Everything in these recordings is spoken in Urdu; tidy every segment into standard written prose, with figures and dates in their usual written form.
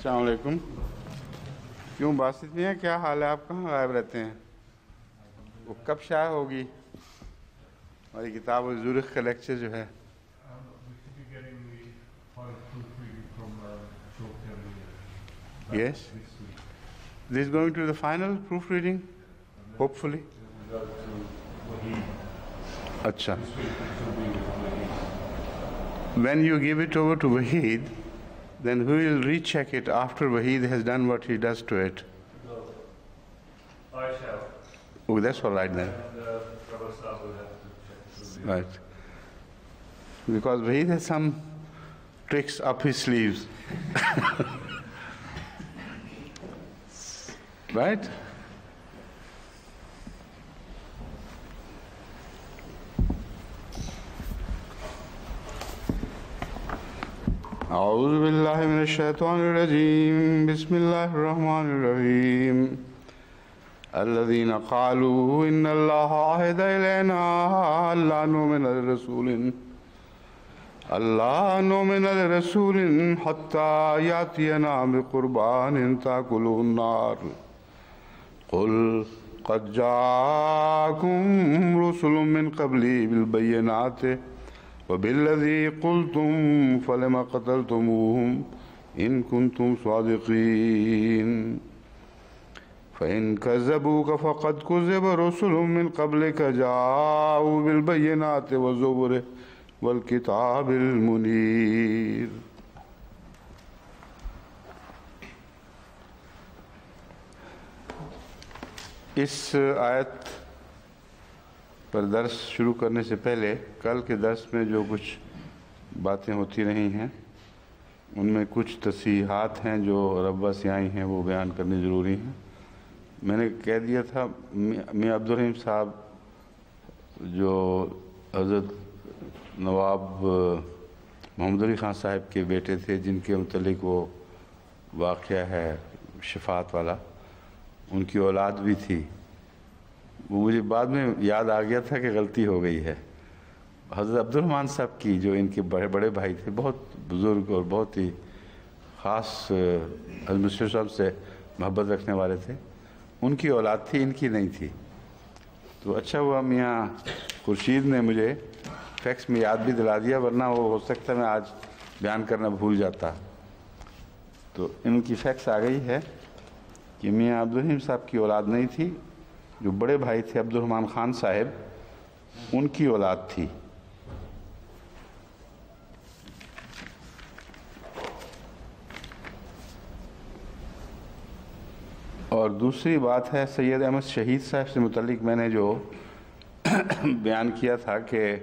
السلام علیکم. کیوں باسط میاں کیا حال ہے؟ آپ کہاں غائب رہتے ہیں؟ وہ کب شائع ہوگی ہماری کتاب زورخ کا لیکچر جو ہے؟ Yes. This is going to the final proofreading, hopefully. Acha. When you give it over to Wahid, then who will recheck it after Wahid has done what he does to it? I shall. Oh, that's all right then. And Rabbi Saab will have to check. Right. Because Wahid has some tricks up his sleeves. Right? أعوذ بالله من الشيطان الرجيم بسم الله الرحمن الرحيم الذين قالوا إن الله عهد إلينا ألا نؤمن لرسول حتى يأتينا بقربان تأكله النار قل قد جاءكم رسل من قبلي بالبينات وبالذي قلتم فلم قتلتموهم إن كنتم صادقين فإن كذبوك فقد كذب رسل من قبلك جاءوا بالبينات والزبر والكتاب المنير. اس آیت پر درس شروع کرنے سے پہلے کل کے درس میں جو کچھ باتیں ہوتی رہی ہیں ان میں کچھ تصحیحات ہیں جو ربہ سے آئی ہیں، وہ بیان کرنی ضروری ہیں. میں نے کہہ دیا تھا میاں عبدالرحیم صاحب جو حضرت نواب محمد علی خان صاحب کے بیٹے تھے، جن کے متعلق وہ واقعہ ہے شفاعت والا، ان کی اولاد بھی تھی. وہ مجھے بعد میں یاد آ گیا تھا کہ غلطی ہو گئی ہے. حضرت عبد الرحمن صاحب کی جو ان کے بڑے بھائی تھے، بہت بزرگ اور بہت ہی خاص حضرت مشرف صاحب سے محبت رکھنے والے تھے، ان کی اولاد تھی، ان کی نہیں تھی. تو اچھا ہوا میاں خورشید نے مجھے فیکس میں یاد بھی دلا دیا، ورنہ وہ ہو سکتا ہے میں آج بیان کرنا بھول جاتا. تو ان کی فیکس آ گئی ہے کہ میاں عبدالرحیم صاحب کی اولاد نہیں تھی، جو بڑے بھائی تھے عبد الرحمن خان صاحب، ان کی اولاد تھی. اور دوسری بات ہے سید احمد شہید صاحب سے متعلق میں نے جو بیان کیا تھا کہ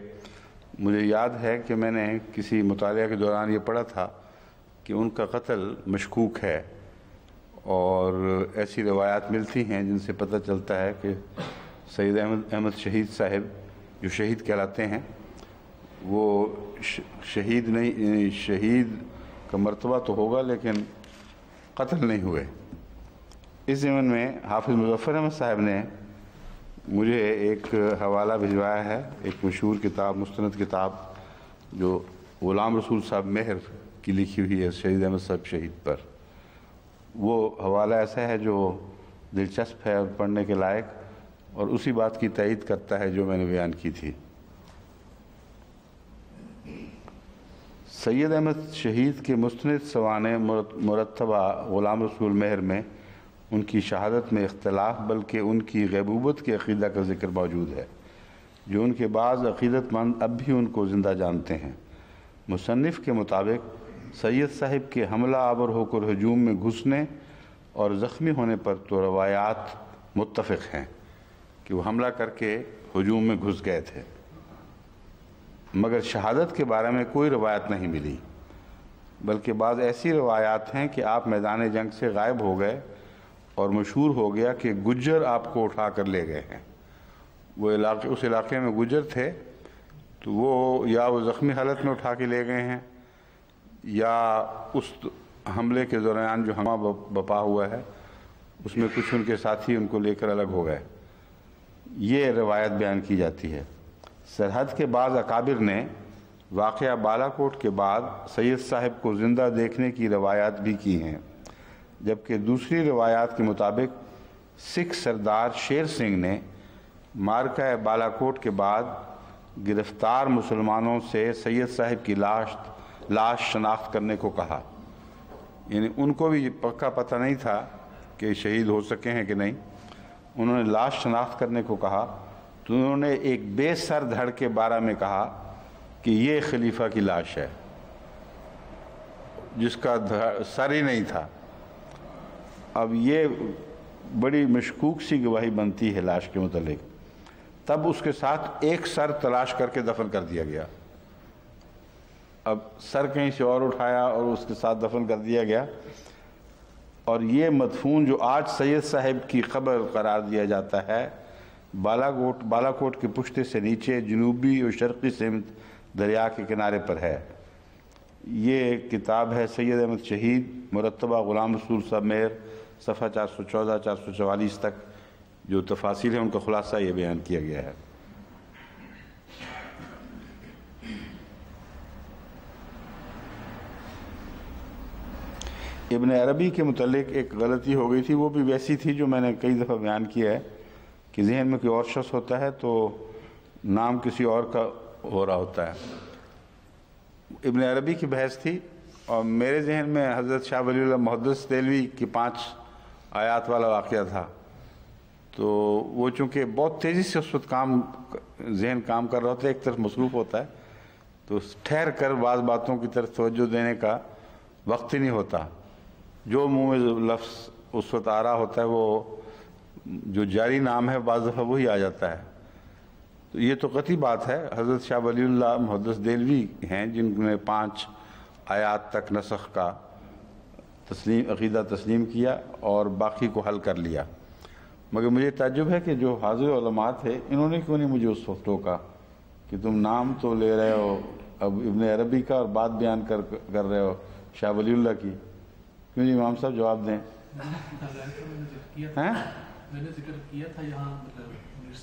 مجھے یاد ہے کہ میں نے کسی مطالعہ کے دوران یہ پڑھا تھا کہ ان کا قتل مشکوک ہے، اور ایسی روایات ملتی ہیں جن سے پتہ چلتا ہے کہ سید احمد شہید صاحب جو شہید کہلاتے ہیں، وہ شہید نہیں، شہید کا مرتبہ تو ہوگا لیکن قتل نہیں ہوئے. اس ضمن میں حافظ مظفر احمد صاحب نے مجھے ایک حوالہ بھجوایا ہے، ایک مشہور کتاب، مستند کتاب جو غلام رسول صاحب مہر کی لکھی ہوئی ہے شہید احمد صاحب شہید پر. وہ حوالہ ایسا ہے جو دلچسپ ہے اور پڑھنے کے لائق، اور اسی بات کی تائید کرتا ہے جو میں نے بیان کی تھی. سید احمد شہید کے مستند سوانح مرتبہ غلام رسول مہر میں ان کی شہادت میں اختلاف بلکہ ان کی غیبوبت کے عقیدہ کا ذکر موجود ہے، جو ان کے بعض عقیدت مند اب بھی ان کو زندہ جانتے ہیں. مصنف کے مطابق سید صاحب کے حملہ آور ہو کر ہجوم میں گھسنے اور زخمی ہونے پر تو روایات متفق ہیں کہ وہ حملہ کر کے ہجوم میں گھس گئے تھے، مگر شہادت کے بارے میں کوئی روایت نہیں ملی، بلکہ بعض ایسی روایات ہیں کہ آپ میدان جنگ سے غائب ہو گئے اور مشہور ہو گیا کہ گجر آپ کو اٹھا کر لے گئے ہیں. وہ اس علاقے میں گجر تھے، تو وہ یا وہ زخمی حالت میں اٹھا کے لے گئے ہیں، یا اس حملے کے دوران جو ہمہ بپا ہوا ہے اس میں کچھ ان کے ساتھی ان کو لے کر الگ ہو گئے. یہ روایت بیان کی جاتی ہے. سرحد کے بعض اکابر نے واقعہ بالا کوٹ کے بعد سید صاحب کو زندہ دیکھنے کی روایات بھی کی ہیں. جبکہ دوسری روایات کے مطابق سکھ سردار شیر سنگھ نے مارکہ بالا کوٹ کے بعد گرفتار مسلمانوں سے سید صاحب کی لاش شناخت کرنے کو کہا. یعنی ان کو بھی پکا پتہ نہیں تھا کہ شہید ہو سکے ہیں کہ نہیں. انہوں نے لاش شناخت کرنے کو کہا تو انہوں نے ایک بے سر دھڑ کے بارے میں کہا کہ یہ خلیفہ کی لاش ہے جس کا سر ہی نہیں تھا. اب یہ بڑی مشکوک سی گواہی بنتی ہے لاش کے متعلق. تب اس کے ساتھ ایک سر تلاش کر کے دفن کر دیا گیا. اب سر کہیں سے اور اٹھایا اور اس کے ساتھ دفن کر دیا گیا. اور یہ مدفون جو آج سید صاحب کی قبر قرار دیا جاتا ہے بالا کوٹ کی پشتے سے نیچے جنوبی اور شرقی سمت دریا کے کنارے پر ہے. یہ کتاب ہے سید احمد شہید مرتبہ غلام رسول صاحب مہر صفحہ 414 444 تک. جو تفاصیل ہیں ان کا خلاصہ یہ بیان کیا گیا ہے. ابن عربی کے متعلق ایک غلطی ہو گئی تھی. وہ بھی ویسی تھی جو میں نے کئی دفعہ بیان کیا ہے کہ ذہن میں کوئی اور شخص ہوتا ہے تو نام کسی اور کا ہو رہا ہوتا ہے. ابن عربی کی بحث تھی اور میرے ذہن میں حضرت شاہ ولی اللہ محدث دہلوی کی 5 آیات والا واقعہ تھا. تو وہ چونکہ بہت تیزی سے اس وقت ذہن کام کر رہا ہوتا ہے, ایک طرف مصروف ہوتا ہے, تو ٹھہر کر بعض باتوں کی طرف توجہ دینے کا وقت ہی نہیں ہوتا. جو منہ میں لفظ اس وقت آ رہا ہوتا ہے وہ جو جاری نام ہے بعض دفعہ وہی آ جاتا ہے. تو یہ تو قطعی بات ہے. حضرت شاہ ولی اللہ محدث دہلوی ہیں جن نے 5 آیات تک نسخ کا عقیدہ تسلیم کیا اور باقی کو حل کر لیا. مگر مجھے تعجب ہے کہ جو حاضر علماء تھے انہوں نے کیوں نہیں مجھے اس وقت ٹوکا کہ تم نام تو لے رہے ہو اب ابن عربی کا اور بات بیان کر رہے ہو شاہ ولی اللہ کی. کیوں جی امام صاحب جواب دیں.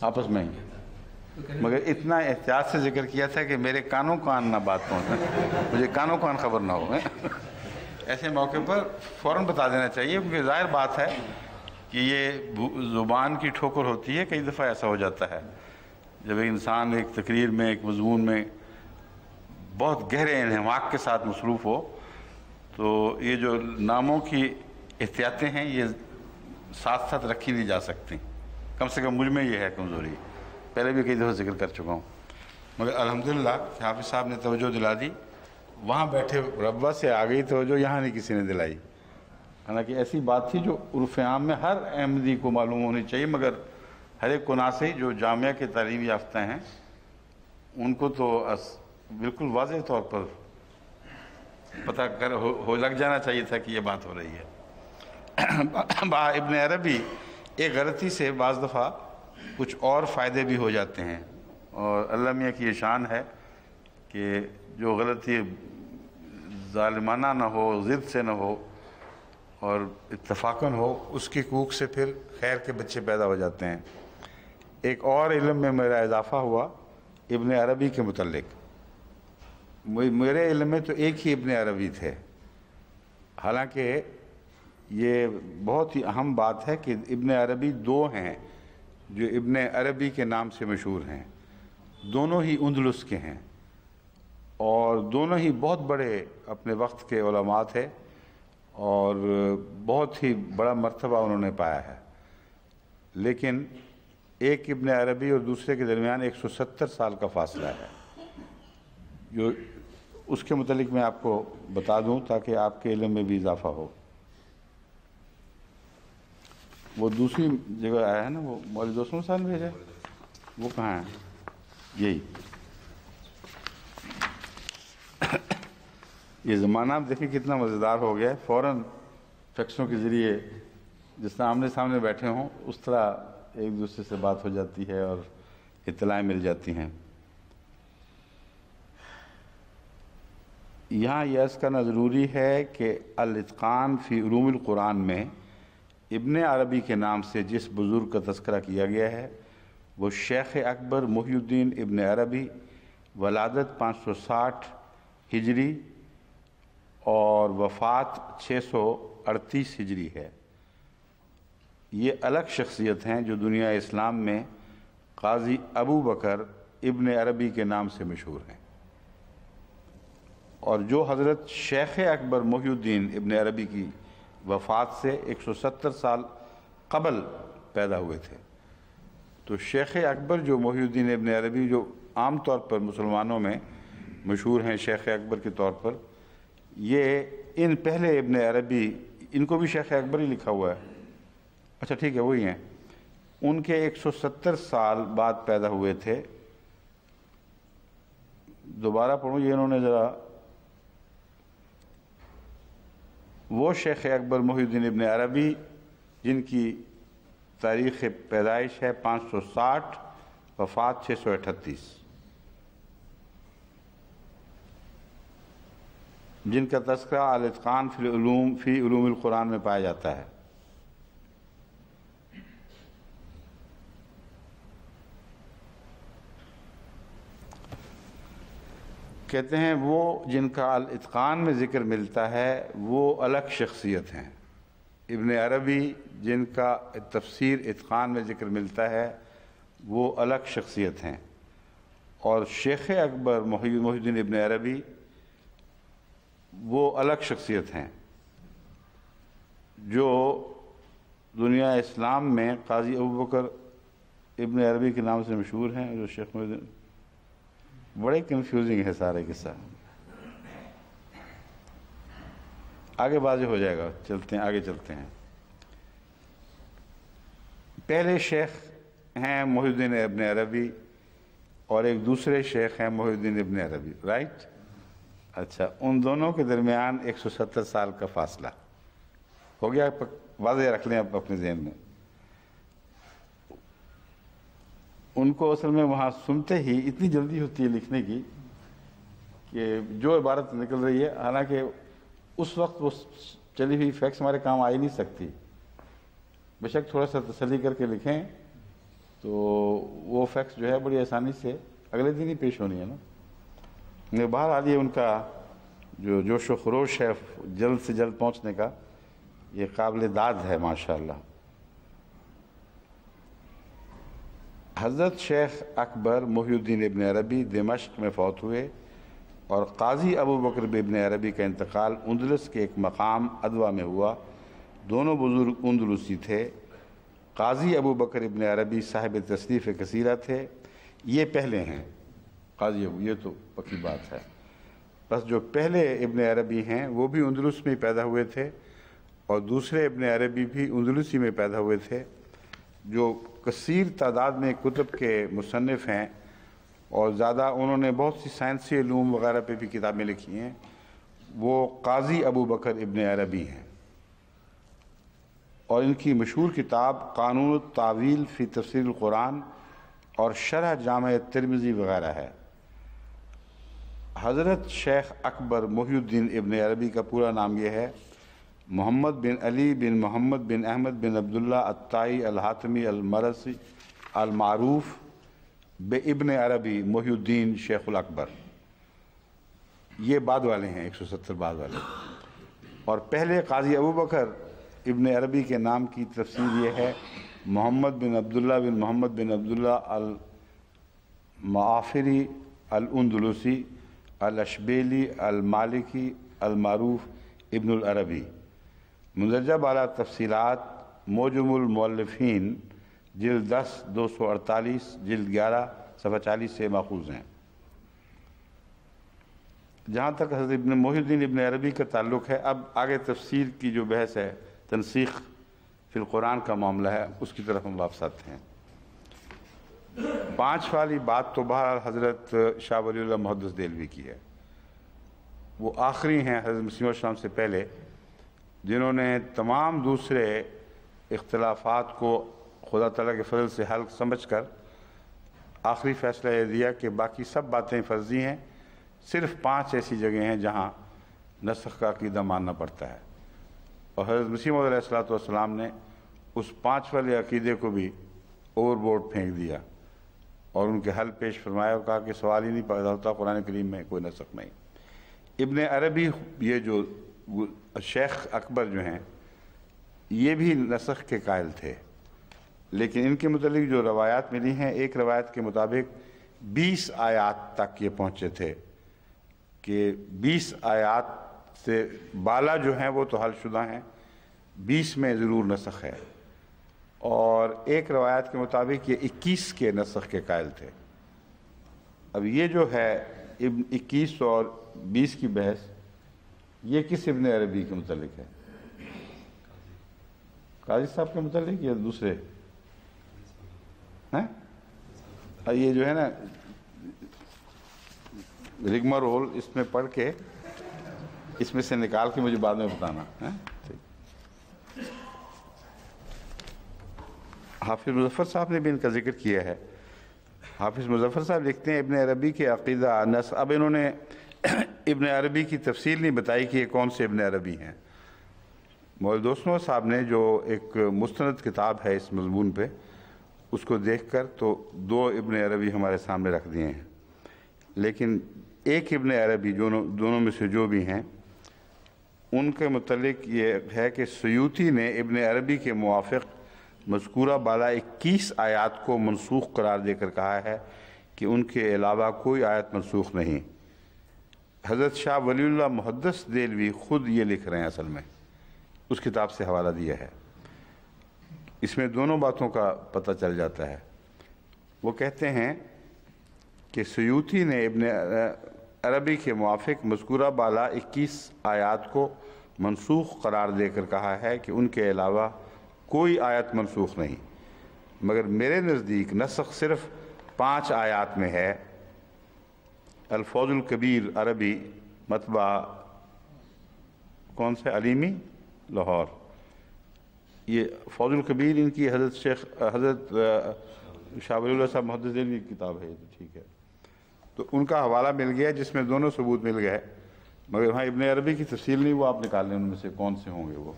آپس میں ہی مگر اتنا احتیاط سے ذکر کیا تھا کہ میرے کانوں کان نہ بات پہنچے, مجھے کانوں کان خبر نہ ہو. ایسے موقع پر فوراً بتا دینا چاہیے کیونکہ ظاہر بات ہے کہ یہ زبان کی ٹھوکر ہوتی ہے. کئی دفعہ ایسا ہو جاتا ہے جب ایک انسان ایک تقریر میں ایک مضمون میں بہت گہرے انہماک کے ساتھ مصروف ہو تو یہ جو ناموں کی احتیاطیں ہیں یہ ساتھ ساتھ رکھی نہیں جا سکتی. کم سے کم مجھ میں یہ ہے کمزوری. پہلے بھی کئی دفعہ ذکر کر چکا ہوں. مگر الحمدللہ حافظ صاحب نے توجہ دلا دی. وہاں بیٹھے ربا سے آ گئی توجہ, یہاں نہیں کسی نے دلائی. حالانکہ ایسی بات تھی جو عرف عام میں ہر احمدی کو معلوم ہونی چاہیے مگر ہر ایک کناسی جو جامعہ کے تعلیم یافتہ ہیں ان کو تو بالکل واضح طور پر پتہ لگ جانا چاہیے تھا کہ یہ بات ہو رہی ہے. ابن عربی ایک غلطی سے بعض دفعہ کچھ اور فائدے بھی ہو جاتے ہیں اور اللہ میاں کی یہ شان ہے کہ جو غلطی ظالمانہ نہ ہو, ضد سے نہ ہو اور اتفاقاً ہو, اس کی کوک سے پھر خیر کے بچے پیدا ہو جاتے ہیں. ایک اور علم میں میرا اضافہ ہوا ابن عربی کے متعلق. میرے علم میں تو ایک ہی ابن عربی تھے, حالانکہ یہ بہت ہی اہم بات ہے کہ ابن عربی 2 ہیں جو ابن عربی کے نام سے مشہور ہیں. دونوں ہی اندلس کے ہیں اور دونوں ہی بہت بڑے اپنے وقت کے علماء تھے اور بہت ہی بڑا مرتبہ انہوں نے پایا ہے. لیکن ایک ابن عربی اور دوسرے کے درمیان 170 سال کا فاصلہ ہے. جو اس کے متعلق میں آپ کو بتا دوں تاکہ آپ کے علم میں بھی اضافہ ہو. وہ دوسری جگہ آیا ہے نا, وہ مولوی دوستوں سال بھیجا, وہ کہاں ہے؟ یہی یہ زمانہ آپ دیکھیں کتنا مزیدار ہو گیا ہے. فوراً فیکسوں کے ذریعے جس طرح آمنے سامنے بیٹھے ہوں اس طرح ایک دوسرے سے بات ہو جاتی ہے اور اطلاعیں مل جاتی ہیں. یہاں یہ عرض کرنا ضروری ہے کہ الاتقان فی علوم القرآن میں ابن عربی کے نام سے جس بزرگ کا تذکرہ کیا گیا ہے وہ شیخ اکبر محی الدین ابن عربی, ولادت 560 ہجری اور وفات 138 ہجری ہے۔ یہ الگ شخصیت ہیں جو دنیا اسلام میں قاضی ابو بکر ابن عربی کے نام سے مشہور ہیں، اور جو حضرت شیخ اکبر محی الدین ابن عربی کی وفات سے 170 سال قبل پیدا ہوئے تھے۔ تو شیخ اکبر جو محی الدین ابن عربی، جو عام طور پر مسلمانوں میں مشہور ہیں شیخ اکبر کے طور پر، یہ ان پہلے ابن عربی، ان کو بھی شیخ اکبر ہی لکھا ہوا ہے، اچھا ٹھیک ہے وہی ہیں، ان کے 170 سال بعد پیدا ہوئے تھے۔ دوبارہ پڑھوں یہ انہوں نے ذرا، وہ شیخ اکبر محی الدین ابن عربی جن کی تاریخ پیدائش ہے 560، وفات 638، جن کا تذکرہ الاتقان فی علوم القرآن میں پایا جاتا ہے۔ کہتے ہیں وہ جن کا الاتقان میں ذکر ملتا ہے وہ الگ شخصیت ہیں۔ ابن عربی جن کا تفسیر اتقان میں ذکر ملتا ہے وہ الگ شخصیت ہیں، اور شیخ اکبر محی الدین ابن عربی وہ الگ شخصیت ہیں جو دنیا اسلام میں قاضی ابو بکر ابن عربی کے نام سے مشہور ہیں، جو شیخ محی الدین، بڑے کنفیوزنگ ہے سارے قصہ، آگے واضح ہو جائے گا، چلتے ہیں آگے چلتے ہیں۔ پہلے شیخ ہیں محی الدین ابن عربی اور ایک دوسرے شیخ ہیں محی الدین ابن عربی، رائٹ؟ اچھا، ان دونوں کے درمیان 170 سال کا فاصلہ ہو گیا، واضح رکھ لیں آپ اپنے ذہن میں۔ ان کو اصل میں وہاں سنتے ہی اتنی جلدی ہوتی ہے لکھنے کی کہ جو عبارت نکل رہی ہے، حالانکہ اس وقت وہ چلی ہوئی فیکس ہمارے کام آ ہی نہیں سکتی، بے شک تھوڑا سا تسلی کر کے لکھیں تو وہ فیکس جو ہے بڑی آسانی سے اگلے دن ہی پیش ہونی ہے نا۔ بہرحال یہ ان کا جو جوش و خروش ہے جلد سے جلد پہنچنے کا، یہ قابل داد ہے ماشاءاللہ۔ حضرت شیخ اکبر محی الدین ابن عربی دمشق میں فوت ہوئے، اور قاضی ابو بکر ابن عربی کا انتقال اندلس کے ایک مقام ادوا میں ہوا۔ دونوں بزرگ اندلسی تھے۔ قاضی ابو بکر ابن عربی صاحب تصنیف کثیرہ تھے، یہ پہلے ہیں قاضی ابو، یہ تو پکی بات ہے۔ بس جو پہلے ابن عربی ہیں وہ بھی اندلس میں پیدا ہوئے تھے، اور دوسرے ابن عربی بھی اندلسی میں پیدا ہوئے تھے، جو کثیر تعداد میں کتب کے مصنف ہیں، اور زیادہ انہوں نے بہت سی سائنسی علوم وغیرہ پہ بھی کتابیں لکھی ہیں۔ وہ قاضی ابو بکر ابن عربی ہیں، اور ان کی مشہور کتاب قانون التاویل فی تفسیر القرآن اور شرح جامع ترمذی وغیرہ ہے۔ حضرت شیخ اکبر محی الدین ابن عربی کا پورا نام یہ ہے: محمد بن علی بن محمد بن احمد بن عبداللہ الطائی الحاتمی المرسی المعروف ابن عربی محی الدین شیخ الاکبر۔ یہ بعد والے ہیں، 170 بعد والے۔ اور پہلے قاضی ابو بکر ابن عربی کے نام کی تفسیر یہ ہے: محمد بن عبداللہ بن محمد بن عبداللہ المعافری الاندلسی الاشبیلی المالکی المعروف ابن العربی۔ مندرجہ بالا تفصیلات موجم المؤلفین جلد 10 248 جلد 11 صفحہ 40 سے ماخوذ ہیں۔ جہاں تک حضرت ابن محی الدین ابن عربی کا تعلق ہے، اب آگے تفسیر کی جو بحث ہے، تنسیخ فی القرآن کا معاملہ ہے، اس کی طرف ہم واپس آتے ہیں۔ 5 والی بات تو بہرحال حضرت شاہ ولی اللہ محدث دہلوی کی ہے، وہ آخری ہیں حضرت مسیح علیہ السلام سے پہلے، جنہوں نے تمام دوسرے اختلافات کو خدا تعالیٰ کے فضل سے حل سمجھ کر آخری فیصلہ یہ دیا کہ باقی سب باتیں فرضی ہیں، صرف 5 ایسی جگہیں ہیں جہاں نسخ کا عقیدہ ماننا پڑتا ہے۔ اور حضرت مسیح موعود علیہ السلام نے اس 5 والے عقیدے کو بھی اوور بورڈ پھینک دیا اور ان کے حل پیش فرمایا اور کہا کہ سوال ہی نہیں پیدا ہوتا، قرآن کریم میں کوئی نسخ نہیں۔ ابن عربی یہ جو شیخ اکبر جو ہیں یہ بھی نسخ کے قائل تھے، لیکن ان کے متعلق جو روایات ملی ہیں، ایک روایت کے مطابق 20 آیات تک یہ پہنچے تھے کہ 20 آیات سے بالا جو ہیں وہ تو حل شدہ ہیں، 20 میں ضرور نسخ ہے، اور ایک روایت کے مطابق یہ 21 کے نسخ کے قائل تھے۔ اب یہ جو ہے 21 اور 20 کی بحث، یہ کس ابن عربی کے متعلق ہے؟ قاضی صاحب کے متعلق یا دوسرے ہیں؟ یہ جو ہے نا رگمر رول، اس میں پڑھ کے اس میں سے نکال کے مجھے بعد میں بتانا ہے۔ حافظ مظفر صاحب نے بھی ان کا ذکر کیا ہے۔ حافظ مظفر صاحب لکھتے ہیں ابن عربی کے عقیدہ نص، اب انہوں نے ابن عربی کی تفصیل نہیں بتائی کہ یہ کون سے ابن عربی ہیں۔ مولوی دوستوں صاحب نے جو ایک مستند کتاب ہے اس مضمون پہ، اس کو دیکھ کر تو 2 ابن عربی ہمارے سامنے رکھ دیے ہیں، لیکن ایک ابن عربی دونوں میں سے جو بھی ہیں ان کے متعلق یہ ہے کہ سیوطی نے ابن عربی کے موافق مذکورہ بالا 21 آیات کو منسوخ قرار دے کر کہا ہے کہ ان کے علاوہ کوئی آیت منسوخ نہیں۔ حضرت شاہ ولی اللہ محدث دہلوی خود یہ لکھ رہے ہیں، اصل میں اس کتاب سے حوالہ دیا ہے، اس میں دونوں باتوں کا پتہ چل جاتا ہے۔ وہ کہتے ہیں کہ سیوطی نے ابن عربی کے موافق مذکورہ بالا 21 آیات کو منسوخ قرار دے کر کہا ہے کہ ان کے علاوہ کوئی آیت منسوخ نہیں، مگر میرے نزدیک نسخ صرف 5 آیات میں ہے۔ الفوز الکبیر عربی، مطبع کون سے؟ علیمی، لاہور۔ یہ فوز الکبیر ان کی حضرت شاہ ولی اللہ صاحب محدث دہلوی کی کتاب ہے، یہ تو ٹھیک ہے، تو ان کا حوالہ مل گیا جس میں دونوں ثبوت مل گئے، مگر وہاں ابن عربی کی تفصیل نہیں، وہ آپ نکال لیں ان میں سے کون سے ہوں گے وہ،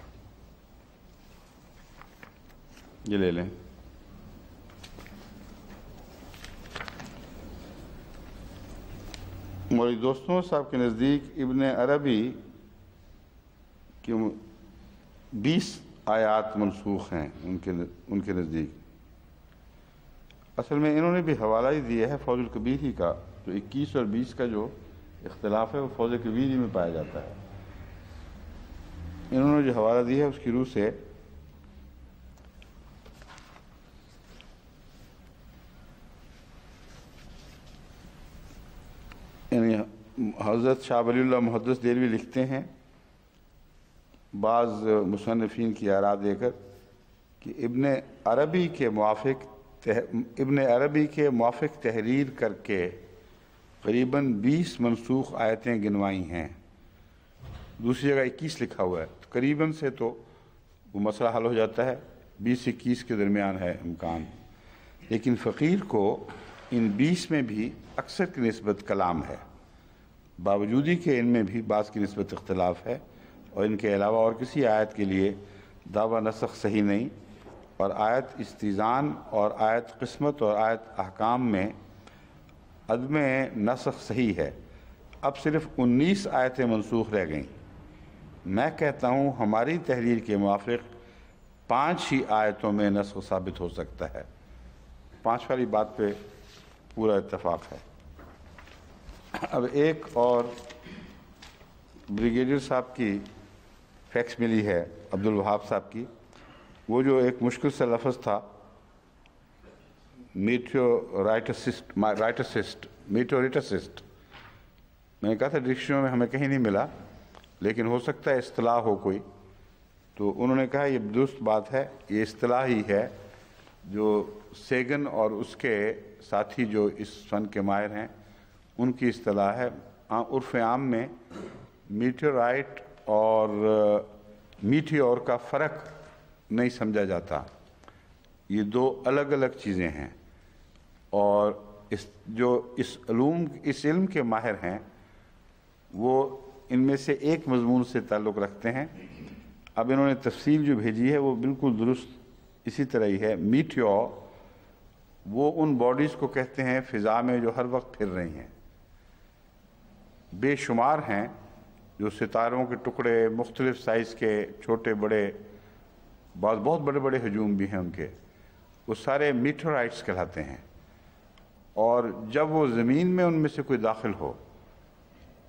یہ لے لیں۔ مولوی دوستوں صاحب کے نزدیک ابن عربی کی 20 آیات منسوخ ہیں ان کے نزدیک۔ اصل میں انہوں نے بھی حوالہ ہی دیا ہے فوز الکبیر ہی کا، جو 21 اور 20 کا جو اختلاف ہے وہ فوز الکبیر ہی میں پایا جاتا ہے۔ انہوں نے جو حوالہ دیا ہے اس کی روح سے یعنی حضرت شاہ ولی اللہ محدث دہلوی لکھتے ہیں بعض مصنفین کی آراء دے کر کہ ابن عربی کے موافق تحریر کر کے قریباً 20 منسوخ آیتیں گنوائی ہیں، دوسری جگہ 21 لکھا ہوا ہے، قریباً سے تو وہ مسئلہ حل ہو جاتا ہے، 20 سے 21 کے درمیان ہے امکان، لیکن فقیر کو ان 20 میں بھی اکثر کی نسبت کلام ہے، باوجودی کہ ان میں بھی بعض کی نسبت اختلاف ہے، اور ان کے علاوہ اور کسی آیت کے لیے دعویٰ نسخ صحیح نہیں، اور آیت استیزان اور آیت قسمت اور آیت احکام میں عدم نسخ صحیح ہے۔ اب صرف 19 آیتیں منسوخ رہ گئیں۔ میں کہتا ہوں ہماری تحریر کے موافق 5 ہی آیتوں میں نسخ ثابت ہو سکتا ہے۔ 5 والی بات پہ پورا اتفاق ہے۔ اب ایک اور بریگیڈیئر صاحب کی فیکس ملی ہے، عبد الوہاب صاحب کی، وہ جو ایک مشکل سا لفظ تھا میٹیورائٹسسٹ، میں نے کہا تھا ڈکشنری میں ہمیں کہیں نہیں ملا، لیکن ہو سکتا ہے اصطلاح ہو کوئی، تو انہوں نے کہا یہ درست بات ہے، یہ اصطلاح ہی ہے جو سیگن اور اس کے ساتھی جو اس فن کے ماہر ہیں ان کی اصطلاح ہے۔ عرف عام میں میٹیورائٹ اور میٹیور کا فرق نہیں سمجھا جاتا، یہ 2 الگ الگ چیزیں ہیں، اور اس علم کے ماہر ہیں وہ ان میں سے ایک مضمون سے تعلق رکھتے ہیں۔ اب انہوں نے تفصیل جو بھیجی ہے وہ بالکل درست اسی طرح ہی ہے۔ میٹیور وہ ان باڈیز کو کہتے ہیں فضا میں جو ہر وقت پھر رہی ہیں، بے شمار ہیں جو ستاروں کے ٹکڑے مختلف سائز کے چھوٹے بڑے بہت بڑے بڑے ہجوم بھی ہیں ان کے، وہ سارے میٹیورائٹس کہلاتے ہیں۔ اور جب وہ زمین میں ان میں سے کوئی داخل ہو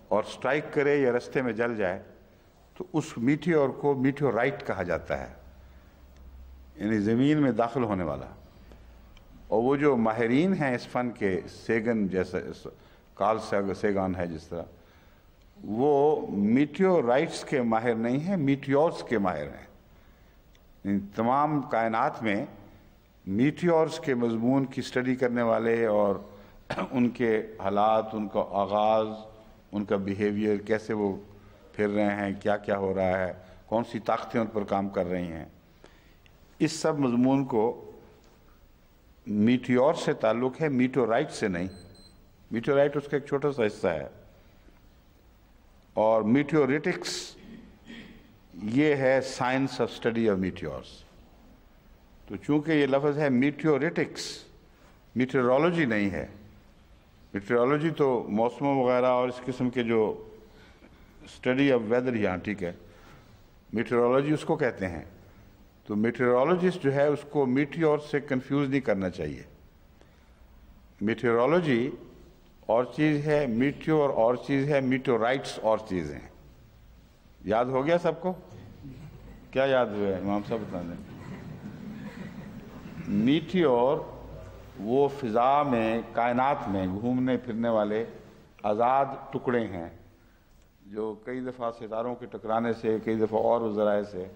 اور سٹرائک کرے یا رستے میں جل جائے تو اس میٹیور کو میٹیورائٹ کہا جاتا ہے، یعنی زمین میں داخل ہونے والا۔ اور وہ جو ماہرین ہیں اس فن کے، سیگن جیسا کارل سیگن ہے جس طرح، وہ میٹیورائٹس کے ماہر نہیں ہیں، میٹیورز کے ماہر ہیں۔ ان تمام کائنات میں میٹیورز کے مضمون کی سٹڈی کرنے والے اور ان کے حالات، ان کا آغاز، ان کا بیہیویئر، کیسے وہ پھر رہے ہیں، کیا کیا ہو رہا ہے، کون سی طاقتیں ان پر کام کر رہی ہیں، اس سب مضمون کو میٹیور سے تعلق ہے، میٹیورائٹ سے نہیں۔ میٹیورائٹ اس کا ایک چھوٹا سا حصہ ہے۔ اور میٹیورٹکس یہ ہے سائنس آف اسٹڈی آف میٹیورس۔ تو چونکہ یہ لفظ ہے میٹیورٹکس، میٹیورولوجی نہیں ہے۔ میٹیورولوجی تو موسموں وغیرہ اور اس قسم کے جو اسٹڈی آف ویدر، یہاں ٹھیک ہے، میٹیورولوجی اس کو کہتے ہیں۔ تو میٹیورولوجسٹ جو ہے اس کو میٹیور سے کنفیوز نہیں کرنا چاہیے۔ میٹیورولوجی اور چیز ہے، میٹیور اور چیز ہے، میٹیورائٹس اور چیز ہیں۔ یاد ہو گیا سب کو؟ کیا یاد ہوا ہے امام صاحب بتا دیں؟ میٹیور وہ فضا میں، کائنات میں گھومنے پھرنے والے آزاد ٹکڑے ہیں جو کئی دفعہ ستاروں کے ٹکرانے سے، کئی دفعہ اور ذرائع سے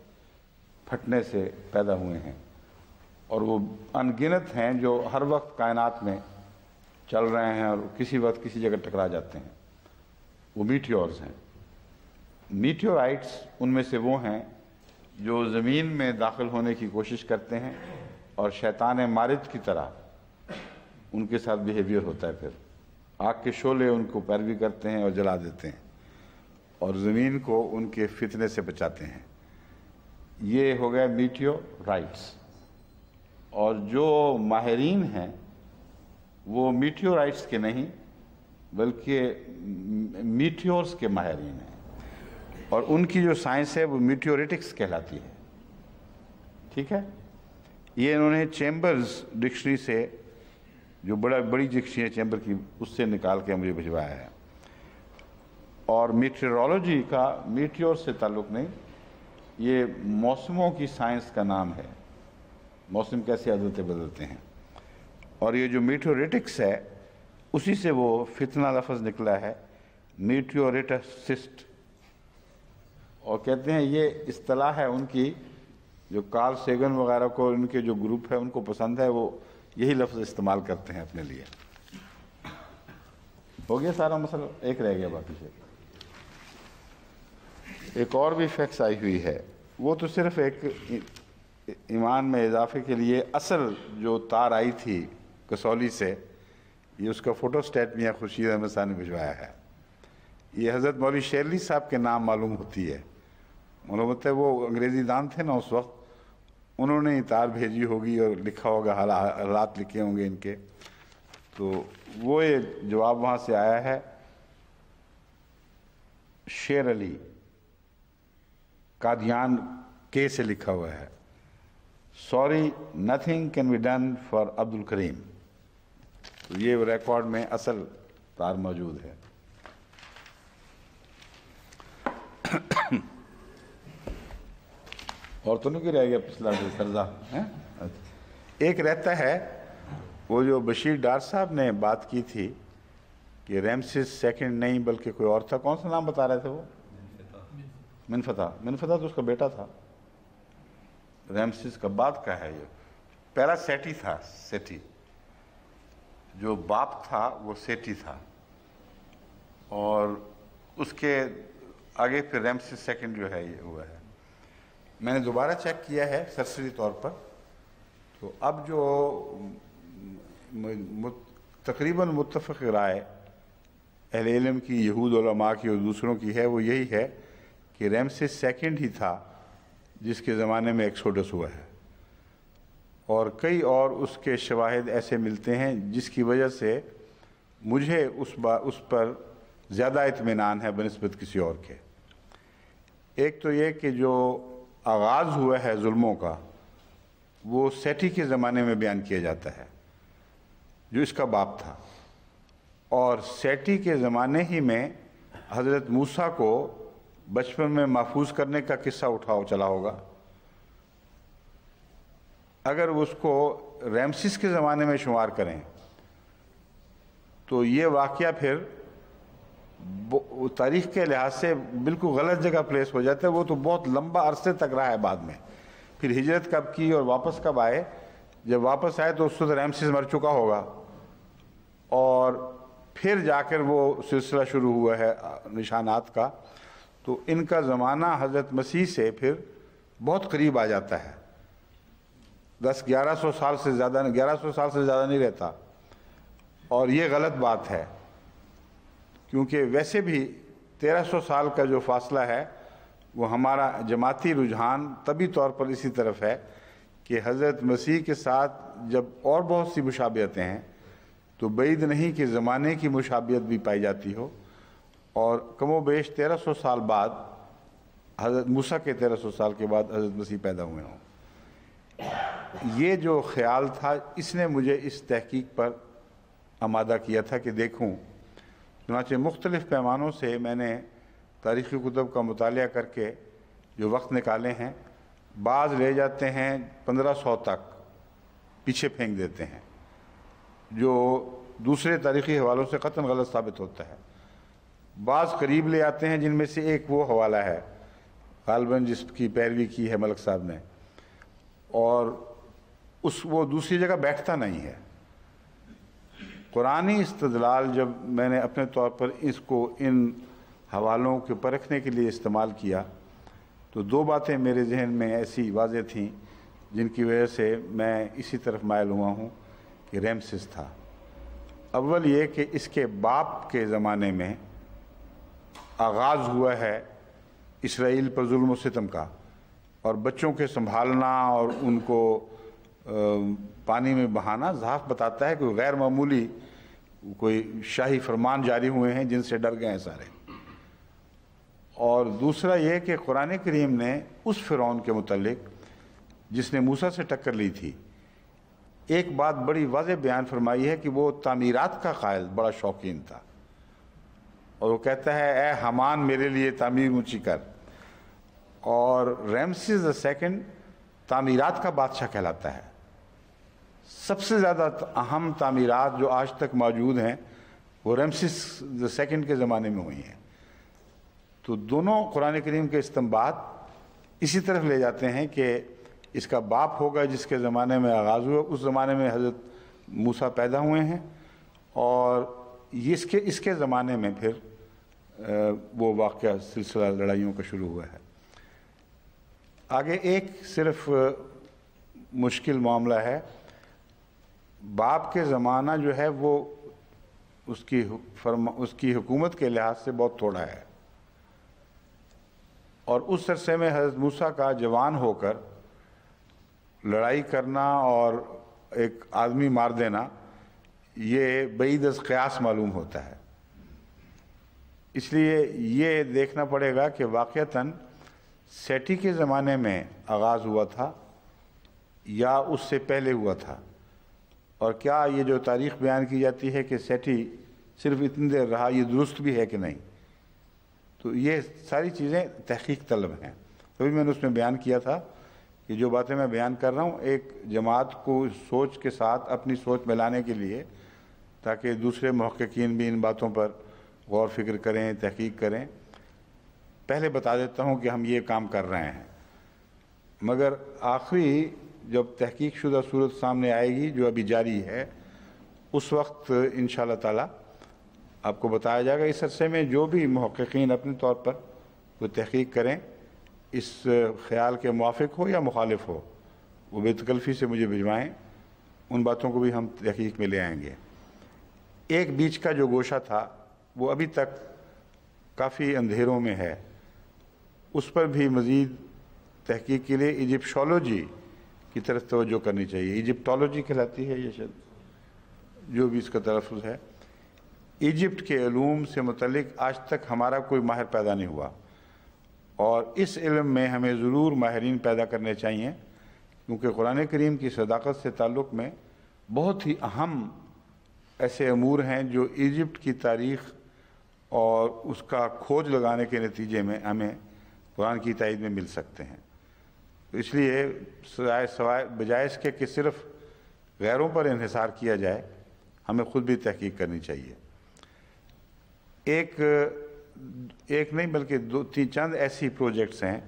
پھٹنے سے پیدا ہوئے ہیں، اور وہ ان گنت ہیں جو ہر وقت کائنات میں چل رہے ہیں اور کسی وقت کسی جگہ ٹکرا جاتے ہیں۔ وہ میٹیورز ہیں۔ میٹیورائٹس ان میں سے وہ ہیں جو زمین میں داخل ہونے کی کوشش کرتے ہیں اور شیطان مارد کی طرح ان کے ساتھ بیہیویئر ہوتا ہے، پھر آگ کے شعلے ان کو پیروی کرتے ہیں اور جلا دیتے ہیں اور زمین کو ان کے فتنے سے بچاتے ہیں۔ یہ ہو گیا میٹیورائٹس۔ اور جو ماہرین ہیں وہ میٹیورائٹس کے نہیں بلکہ میٹیورز کے ماہرین ہیں، اور ان کی جو سائنس ہے وہ میٹیورٹکس کہلاتی ہے۔ ٹھیک ہے؟ یہ انہوں نے چیمبرز ڈکشنری سے، جو بڑی ڈکشنری ہے چیمبر کی، اس سے نکال کے مجھے بھجوایا ہے۔ اور میٹیورولوجی کا میٹیور سے تعلق نہیں، یہ موسموں کی سائنس کا نام ہے، موسم کیسے عادتیں بدلتے ہیں۔ اور یہ جو میٹیورٹکس ہے اسی سے وہ فتنہ لفظ نکلا ہے، میٹیورٹسسٹ۔ اور کہتے ہیں یہ اصطلاح ہے ان کی، جو کارل سیگن وغیرہ کو، ان کے جو گروپ ہے ان کو پسند ہے، وہ یہی لفظ استعمال کرتے ہیں اپنے لیے۔ ہو گیا سارا مسئلہ؟ ایک رہ گیا باقی سے۔ ایک اور بھی فیکس آئی ہوئی ہے، وہ تو صرف ایک ایمان میں اضافے کے لیے، اصل جو تار آئی تھی کسولی سے، یہ اس کا فوٹو اسٹیٹ میاں خورشید احمد صاحب نے بھجوایا ہے۔ یہ حضرت مولوی شیرلی صاحب کے نام معلوم ہوتی ہے، معلوم ہوتا ہے وہ انگریزی دان تھے نا اس وقت، انہوں نے تار بھیجی ہوگی اور لکھا ہوگا، حالات لکھے ہوں گے ان کے، تو وہ یہ جواب وہاں سے آیا ہے۔ شیر علی قادیان کے سے لکھا ہوا ہے، sorry nothing can be done for Abdul Karim. تو یہ ریکارڈ میں اصل تار موجود ہے۔ اور تو نہیں کہ رہ گیا پچھلا سرزا؟ ایک رہتا ہے، وہ جو بشیر ڈار صاحب نے بات کی تھی کہ ریمسس سیکنڈ نہیں بلکہ کوئی اور تھا، کون سا نام بتا رہے تھے وہ؟ منفتح تو اس کا بیٹا تھا، ریمسس کا بعد کا ہے۔ یہ پہلا سیٹی تھا، سیٹی جو باپ تھا وہ سیٹی تھا، اور اس کے آگے پھر ریمسس سیکنڈ جو ہے یہ ہوا ہے۔ میں نے دوبارہ چیک کیا ہے سرسری طور پر، تو اب جو تقریباً متفق رائے اہل علم کی، یہود علماء کی اور دوسروں کی ہے، وہ یہی ہے کہ ریمسس سیکنڈ ہی تھا جس کے زمانے میں ایکسوڈس ہوا ہے، اور کئی اور اس کے شواہد ایسے ملتے ہیں جس کی وجہ سے مجھے اس پر زیادہ اطمینان ہے بنسبت کسی اور کے۔ ایک تو یہ کہ جو آغاز ہوا ہے ظلموں کا وہ سیٹی کے زمانے میں بیان کیا جاتا ہے جو اس کا باپ تھا، اور سیٹی کے زمانے ہی میں حضرت موسیٰ کو بچپن میں محفوظ کرنے کا قصہ اٹھاؤ چلا ہوگا۔ اگر اس کو ریمسس کے زمانے میں شمار کریں تو یہ واقعہ پھر تاریخ کے لحاظ سے بالکل غلط جگہ پلیس ہو جاتا ہے۔ وہ تو بہت لمبا عرصے تک رہا ہے، بعد میں پھر ہجرت کب کی اور واپس کب آئے، جب واپس آئے تو اس وقت ریمسس مر چکا ہوگا، اور پھر جا کر وہ سلسلہ شروع ہوا ہے نشانات کا۔ تو ان کا زمانہ حضرت مسیح سے پھر بہت قریب آ جاتا ہے، 1100 سال سے زیادہ 1100 سال سے زیادہ نہیں رہتا، اور یہ غلط بات ہے کیونکہ ویسے بھی 1300 سال کا جو فاصلہ ہے وہ ہمارا جماعتی رجحان طبی طور پر اسی طرف ہے کہ حضرت مسیح کے ساتھ جب اور بہت سی مشابہتیں ہیں تو بعید نہیں کہ زمانے کی مشابہت بھی پائی جاتی ہو، اور کم و بیش 1300 سال بعد حضرت موسیٰ کے 1300 سال کے بعد حضرت مسیح پیدا ہوئے ہوں۔ یہ جو خیال تھا اس نے مجھے اس تحقیق پر آمادہ کیا تھا کہ دیکھوں، چنانچہ مختلف پیمانوں سے میں نے تاریخی کتب کا مطالعہ کر کے جو وقت نکالے ہیں، بعض لے جاتے ہیں 1500 تک پیچھے پھینک دیتے ہیں جو دوسرے تاریخی حوالوں سے قطعاً غلط ثابت ہوتا ہے، بعض قریب لے آتے ہیں جن میں سے ایک وہ حوالہ ہے غالباً جس کی پیروی کی ہے ملک صاحب نے، اور وہ دوسری جگہ بیٹھتا نہیں ہے۔ قرآنی استدلال جب میں نے اپنے طور پر اس کو ان حوالوں کے پرکھنے کے لیے استعمال کیا تو دو باتیں میرے ذہن میں ایسی واضح تھیں جن کی وجہ سے میں اسی طرف مائل ہوا ہوں کہ ریمسس تھا۔ اول یہ کہ اس کے باپ کے زمانے میں آغاز ہوا ہے اسرائیل پر ظلم و ستم کا، اور بچوں کے سنبھالنا اور ان کو پانی میں بہانا ضعف بتاتا ہے کہ غیر معمولی کوئی شاہی فرمان جاری ہوئے ہیں جن سے ڈر گئے ہیں سارے۔ اور دوسرا یہ کہ قرآن کریم نے اس فرعون کے متعلق جس نے موسیٰ سے ٹکر لی تھی ایک بات بڑی واضح بیان فرمائی ہے کہ وہ تعمیرات کا قائل بڑا شوقین تھا، اور وہ کہتا ہے اے حمان میرے لیے تعمیر اونچی کر، اور ریمسس II تعمیرات کا بادشاہ کہلاتا ہے۔ سب سے زیادہ اہم تعمیرات جو آج تک موجود ہیں وہ ریمسس II کے زمانے میں ہوئی ہیں۔ تو دونوں قرآن کریم کے استنباط اسی طرف لے جاتے ہیں کہ اس کا باپ ہوگا جس کے زمانے میں آغاز ہوا، اس زمانے میں حضرت موسیٰ پیدا ہوئے ہیں، اور اس کے زمانے میں پھر وہ واقعہ سلسلہ لڑائیوں کا شروع ہوا ہے۔ آگے ایک صرف مشکل معاملہ ہے، باپ کے زمانہ جو ہے وہ اس کی حکومت کے لحاظ سے بہت تھوڑا ہے، اور اس عرصے میں حضرت موسیٰ کا جوان ہو کر لڑائی کرنا اور ایک آدمی مار دینا یہ بعید از قیاس معلوم ہوتا ہے۔ اس لیے یہ دیکھنا پڑے گا کہ واقعتاً سیٹی کے زمانے میں آغاز ہوا تھا یا اس سے پہلے ہوا تھا، اور کیا یہ جو تاریخ بیان کی جاتی ہے کہ سیٹی صرف اتنی دیر رہا یہ درست بھی ہے کہ نہیں۔ تو یہ ساری چیزیں تحقیق طلب ہیں، تبھی میں نے اس میں بیان کیا تھا کہ جو باتیں میں بیان کر رہا ہوں ایک جماعت کو سوچ کے ساتھ اپنی سوچ میں لانے کے لیے، تاکہ دوسرے محققین بھی ان باتوں پر غور فکر کریں، تحقیق کریں۔ پہلے بتا دیتا ہوں کہ ہم یہ کام کر رہے ہیں، مگر آخری جب تحقیق شدہ صورت سامنے آئے گی جو ابھی جاری ہے اس وقت انشاءاللہ تعالی آپ کو بتایا جائے گا۔ اس عرصے میں جو بھی محققین اپنے طور پر وہ تحقیق کریں، اس خیال کے موافق ہو یا مخالف ہو، وہ بے تکلفی سے مجھے بھجوائیں، ان باتوں کو بھی ہم تحقیق میں لے آئیں گے۔ ایک بیچ کا جو گوشہ تھا وہ ابھی تک کافی اندھیروں میں ہے، اس پر بھی مزید تحقیق کے لیے ایجپشولوجی کی طرف توجہ کرنی چاہیے۔ ایجپٹولوجی کہلاتی ہے یہ شبد، جو بھی اس کا تلفظ ہے۔ ایجپٹ کے علوم سے متعلق آج تک ہمارا کوئی ماہر پیدا نہیں ہوا، اور اس علم میں ہمیں ضرور ماہرین پیدا کرنے چاہیے، کیونکہ قرآن کریم کی صداقت سے تعلق میں بہت ہی اہم ایسے امور ہیں جو ایجپٹ کی تاریخ اور اس کا کھوج لگانے کے نتیجے میں ہمیں قرآن کی تائید میں مل سکتے ہیں۔ تو اس لیے بجائے اس کے کہ صرف غیروں پر انحصار کیا جائے، ہمیں خود بھی تحقیق کرنی چاہیے۔ ایک نہیں بلکہ دو تین چند ایسی پروجیکٹس ہیں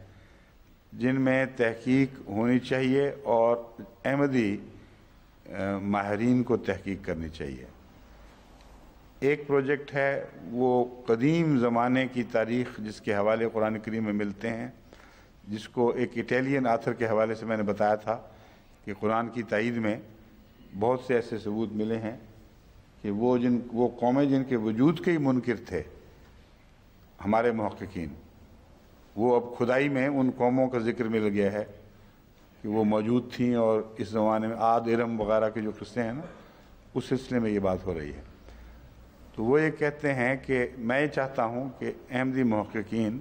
جن میں تحقیق ہونی چاہیے اور احمدی ماہرین کو تحقیق کرنی چاہیے۔ ایک پروجیکٹ ہے وہ قدیم زمانے کی تاریخ جس کے حوالے قرآن کریم میں ملتے ہیں، جس کو ایک اٹیلین آتھر کے حوالے سے میں نے بتایا تھا کہ قرآن کی تائید میں بہت سے ایسے ثبوت ملے ہیں کہ وہ قومیں جن کے وجود کے ہی منکر تھے ہمارے محققین، وہ اب کھدائی میں ان قوموں کا ذکر مل گیا ہے کہ وہ موجود تھیں، اور اس زمانے میں عاد ارم وغیرہ کے جو قصے ہیں نا، اس سلسلے میں یہ بات ہو رہی ہے۔ تو وہ یہ کہتے ہیں کہ میں یہ چاہتا ہوں کہ احمدی محققین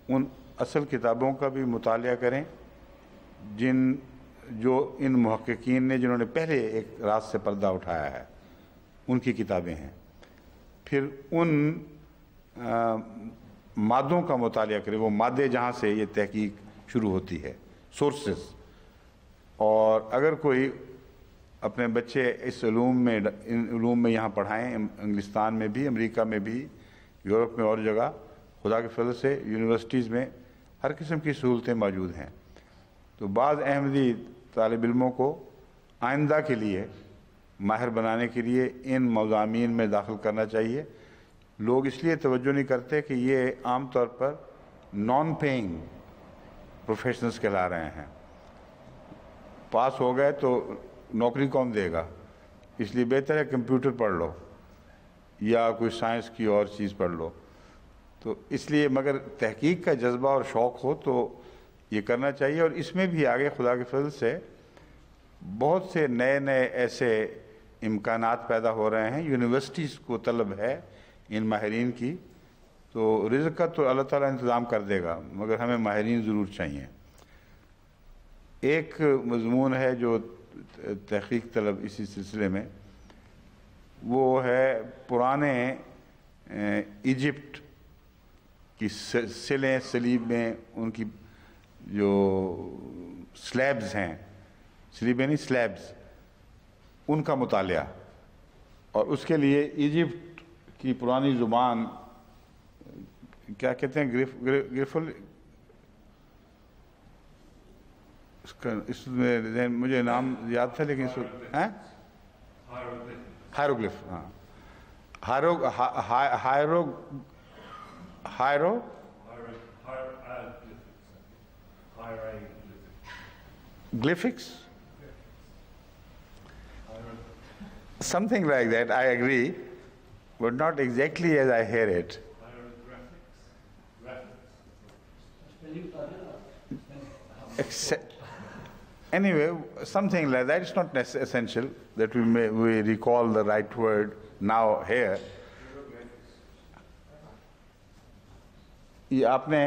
ان اصل کتابوں کا بھی مطالعہ کریں جو ان محققین نے جنہوں نے پہلے ایک راز سے پردہ اٹھایا ہے، ان کی کتابیں ہیں۔ پھر ان مادوں کا مطالعہ کریں، وہ مادے جہاں سے یہ تحقیق شروع ہوتی ہے، سورسز۔ اور اگر کوئی اپنے بچے ان علوم میں یہاں پڑھائیں، انگلستان میں بھی، امریکہ میں بھی، یورپ میں اور جگہ، خدا کے فضل سے یونیورسٹیز میں ہر قسم کی سہولتیں موجود ہیں۔ تو بعض احمدی طالب علموں کو آئندہ کے لیے ماہر بنانے کے لیے ان مضامین میں داخل کرنا چاہیے۔ لوگ اس لیے توجہ نہیں کرتے کہ یہ عام طور پر نان پیئنگ پروفیشنلز کہلا رہے ہیں، پاس ہو گئے تو نوکری کون دے گا، اس لیے بہتر ہے کمپیوٹر پڑھ لو یا کوئی سائنس کی اور چیز پڑھ لو۔ تو اس لیے مگر تحقیق کا جذبہ اور شوق ہو تو یہ کرنا چاہیے، اور اس میں بھی آگے خدا کے فضل سے بہت سے نئے ایسے امکانات پیدا ہو رہے ہیں۔ یونیورسٹیز کو طلب ہے ان ماہرین کی، تو رزق کا تو اللہ تعالیٰ انتظام کر دے گا، مگر ہمیں ماہرین ضرور چاہیے۔ ایک مضمون ہے جو تحقیق طلب اسی سلسلے میں، وہ ہے پرانے ایجپٹ کی سلیں سلیب میں ان کی جو سلیبز ہیں، سلیب یعنی سلیبز، ان کا مطالعہ، اور اس کے لیے ایجپٹ کی پرانی زبان کیا کہتے ہیں، گریفل، اس میں مجھے نام یاد تھا لیکن ہائروگلف، گلفکس، something like that, I agree, but not exactly as I hear it. Anyway, something like that. It's not essential that we recall the right word now here. یہ آپ نے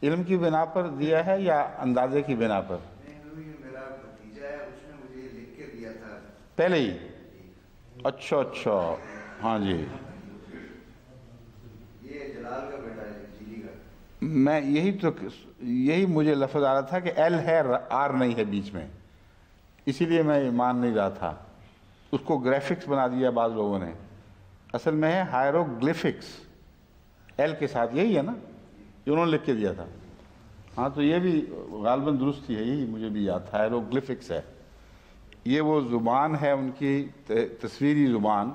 علم کی بنا پر دیا ہے یا اندازے کی بنا پر؟ میرا بھتیجا ہے، اس نے مجھے لکھ کے دیا تھا پہلے ہی۔ اچھا، ہاں جی، یہ جلال کا بیٹا ہے، جیلی کا۔ میں یہی مجھے لفظ آ رہا تھا کہ ایل ہے، آر نہیں ہے بیچ میں، اسی لیے میں مان نہیں رہا تھا۔ اس کو گرافکس بنا دیا بعض لوگوں نے، اصل میں ہے ہائروگلفکس، ایل کے ساتھ، یہی ہے نا جو انہوں نے لکھ کے دیا تھا۔ ہاں تو یہ بھی غالباً درست ہی ہے، یہی مجھے بھی یاد تھا، ہائروگلفکس ہے۔ یہ وہ زبان ہے ان کی تصویری زبان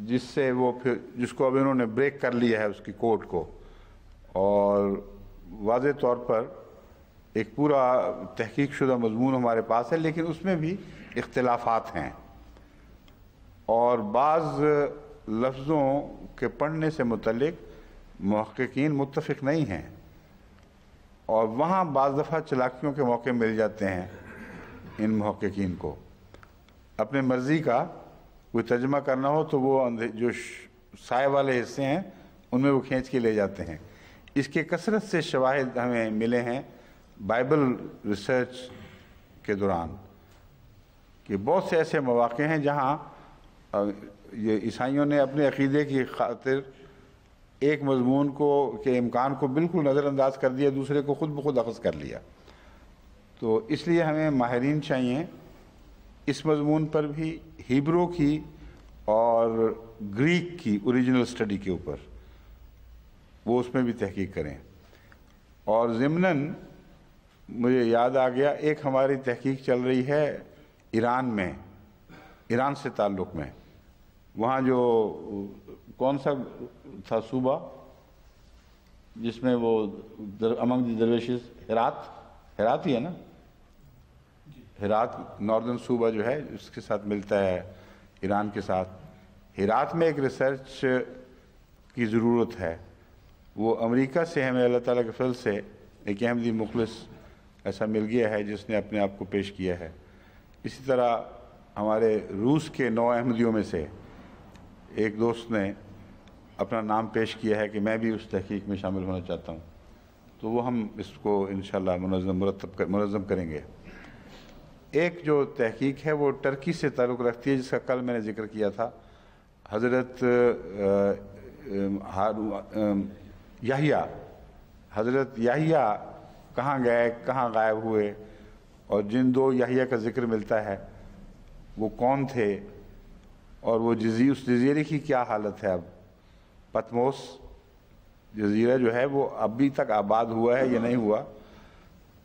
جس کو اب انہوں نے بریک کر لیا ہے اس کی کوڈ کو، اور واضح طور پر ایک پورا تحقیق شدہ مضمون ہمارے پاس ہے، لیکن اس میں بھی اختلافات ہیں، اور بعض لفظوں کے پڑھنے سے متعلق محققین متفق نہیں ہیں، اور وہاں بعض دفعہ چلاکیوں کے موقع مل جاتے ہیں ان محققین کو۔ اپنے مرضی کا کوئی ترجمہ کرنا ہو تو وہ جو سائے والے حصے ہیں ان میں وہ کھینچ کے لے جاتے ہیں۔ اس کے کثرت سے شواہد ہمیں ملے ہیں بائبل ریسرچ کے دوران کہ بہت سے ایسے مواقع ہیں جہاں یہ عیسائیوں نے اپنے عقیدے کی خاطر ایک مضمون کو کے امکان کو بالکل نظر انداز کر دیا، دوسرے کو خود بخود اخذ کر لیا۔ تو اس لیے ہمیں ماہرین چاہیے اس مضمون پر بھی، ہیبرو کی اور گریک کی اوریجنل اسٹڈی کے اوپر، وہ اس میں بھی تحقیق کریں۔ اور ضمناً مجھے یاد آ گیا، ایک ہماری تحقیق چل رہی ہے ایران میں، ایران سے تعلق میں، وہاں جو کون سا تھا صوبہ جس میں وہ امنگ دی درویشز، ہرات ہی ہے نا، ہرات ناردرن صوبہ جو ہے اس کے ساتھ ملتا ہے ایران کے ساتھ۔ ہرات میں ایک ریسرچ کی ضرورت ہے، وہ امریکہ سے ہمیں اللہ تعالیٰ کے فضل سے ایک احمدی مخلص ایسا مل گیا ہے جس نے اپنے آپ کو پیش کیا ہے۔ اسی طرح ہمارے روس کے 9 احمدیوں میں سے ایک دوست نے اپنا نام پیش کیا ہے کہ میں بھی اس تحقیق میں شامل ہونا چاہتا ہوں، تو وہ ہم اس کو انشاءاللہ منظم کریں گے۔ ایک جو تحقیق ہے وہ ٹرکی سے تعلق رکھتی ہے، جس کا کل میں نے ذکر کیا تھا۔ حضرت یحییٰ کہاں گئے، کہاں غائب ہوئے، اور جن 2 یحییٰ کا ذکر ملتا ہے وہ کون تھے، اور وہ اس جزیرے کی کیا حالت ہے۔ اب پتموس جزیرہ جو ہے وہ ابھی تک آباد ہوا ہے یا نہیں ہوا،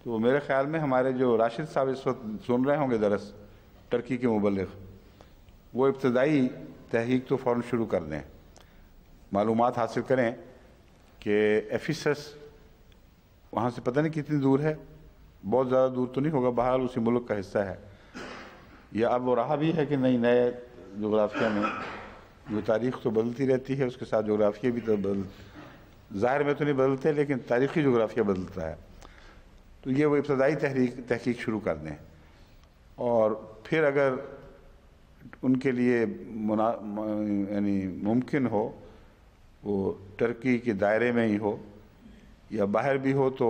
تو میرے خیال میں ہمارے جو راشد صاحب اس وقت سن رہے ہوں گے درس، ٹرکی کے مبلغ، وہ ابتدائی تحقیق تو فوراً شروع کر دیں، معلومات حاصل کریں کہ ایفیسس وہاں سے پتہ نہیں کتنی دور ہے، بہت زیادہ دور تو نہیں ہوگا، بہرحال اسی ملک کا حصہ ہے، یا اب وہ رہا بھی ہے کہ نہیں نئے جغرافیہ میں۔ جو تاریخ تو بدلتی رہتی ہے، اس کے ساتھ جغرافیہ بھی تو ظاہر میں تو نہیں بدلتے، لیکن تاریخی جغرافیہ بدلتا ہے۔ تو یہ وہ ابتدائی تحقیق شروع کر دیں، اور پھر اگر ان کے لیے یعنی ممکن ہو وہ ٹرکی کے دائرے میں ہی ہو یا باہر بھی ہو تو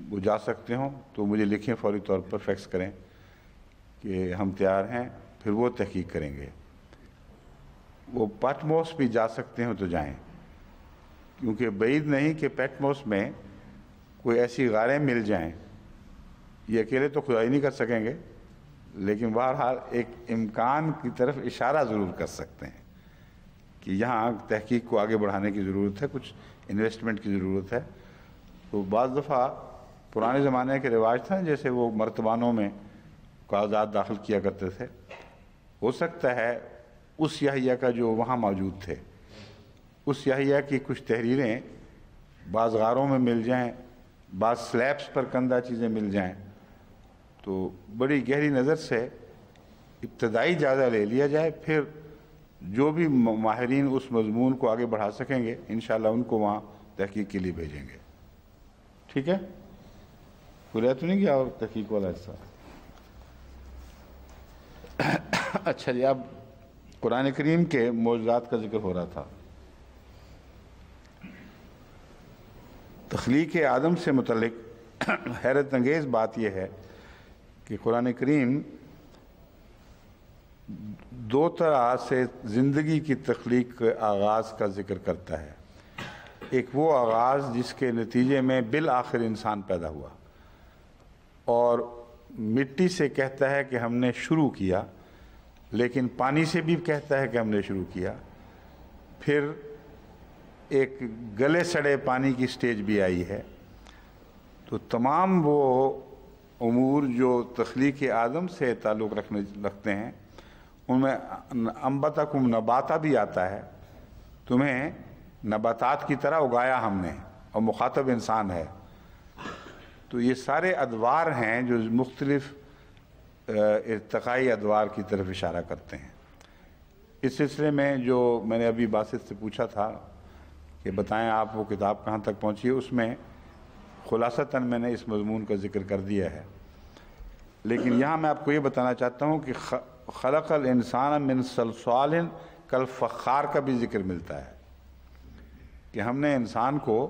وہ جا سکتے ہوں، تو مجھے لکھیں، فوری طور پر فیکس کریں کہ ہم تیار ہیں، پھر وہ تحقیق کریں گے۔ وہ پیٹموس بھی جا سکتے ہیں تو جائیں، کیونکہ بعید نہیں کہ پیٹموس میں کوئی ایسی غاریں مل جائیں، یہ اکیلے تو کھدائی نہیں کر سکیں گے، لیکن بہرحال ایک امکان کی طرف اشارہ ضرور کر سکتے ہیں کہ یہاں تحقیق کو آگے بڑھانے کی ضرورت ہے، کچھ انویسٹمنٹ کی ضرورت ہے۔ تو بعض دفعہ پرانے زمانے کے رواج تھا، جیسے وہ مرتبانوں میں کاغذات داخل کیا کرتے تھے، ہو سکتا ہے اس یحییٰ کا جو وہاں موجود تھے، اس یحییٰ کی کچھ تحریریں بعض غاروں میں مل جائیں، بعض سلیبس پر کندہ چیزیں مل جائیں، تو بڑی گہری نظر سے ابتدائی جائزہ لے لیا جائے، پھر جو بھی ماہرین اس مضمون کو آگے بڑھا سکیں گے انشاءاللہ ان کو وہاں تحقیق کے لیے بھیجیں گے۔ ٹھیک ہے، کوئی رہ تو نہیں گیا اور تحقیق والا حصہ؟ اچھا جی، اب قرآن کریم کے معجزات کا ذکر ہو رہا تھا۔ تخلیق آدم سے متعلق حیرت انگیز بات یہ ہے کہ قرآن کریم 2 طرح سے زندگی کی تخلیق کے آغاز کا ذکر کرتا ہے۔ ایک وہ آغاز جس کے نتیجے میں بالآخر انسان پیدا ہوا، اور مٹی سے کہتا ہے کہ ہم نے شروع کیا، لیکن پانی سے بھی کہتا ہے کہ ہم نے شروع کیا۔ پھر ایک گلے سڑے پانی کی سٹیج بھی آئی ہے۔ تو تمام وہ امور جو تخلیق آدم سے تعلق رکھتے ہیں، ان میں انبتکم نباتا بھی آتا ہے، تمہیں نباتات کی طرح اگایا ہم نے، اور مخاطب انسان ہے۔ تو یہ سارے ادوار ہیں جو مختلف ارتقائی ادوار کی طرف اشارہ کرتے ہیں۔ اس سلسلے میں جو میں نے ابھی باسط سے پوچھا تھا کہ بتائیں آپ وہ کتاب کہاں تک پہنچی ہے، اس میں خلاصتاً میں نے اس مضمون کا ذکر کر دیا ہے، لیکن یہاں میں آپ کو یہ بتانا چاہتا ہوں کہ خلق الانسان من صلصال کالفخار کا بھی ذکر ملتا ہے کہ ہم نے انسان کو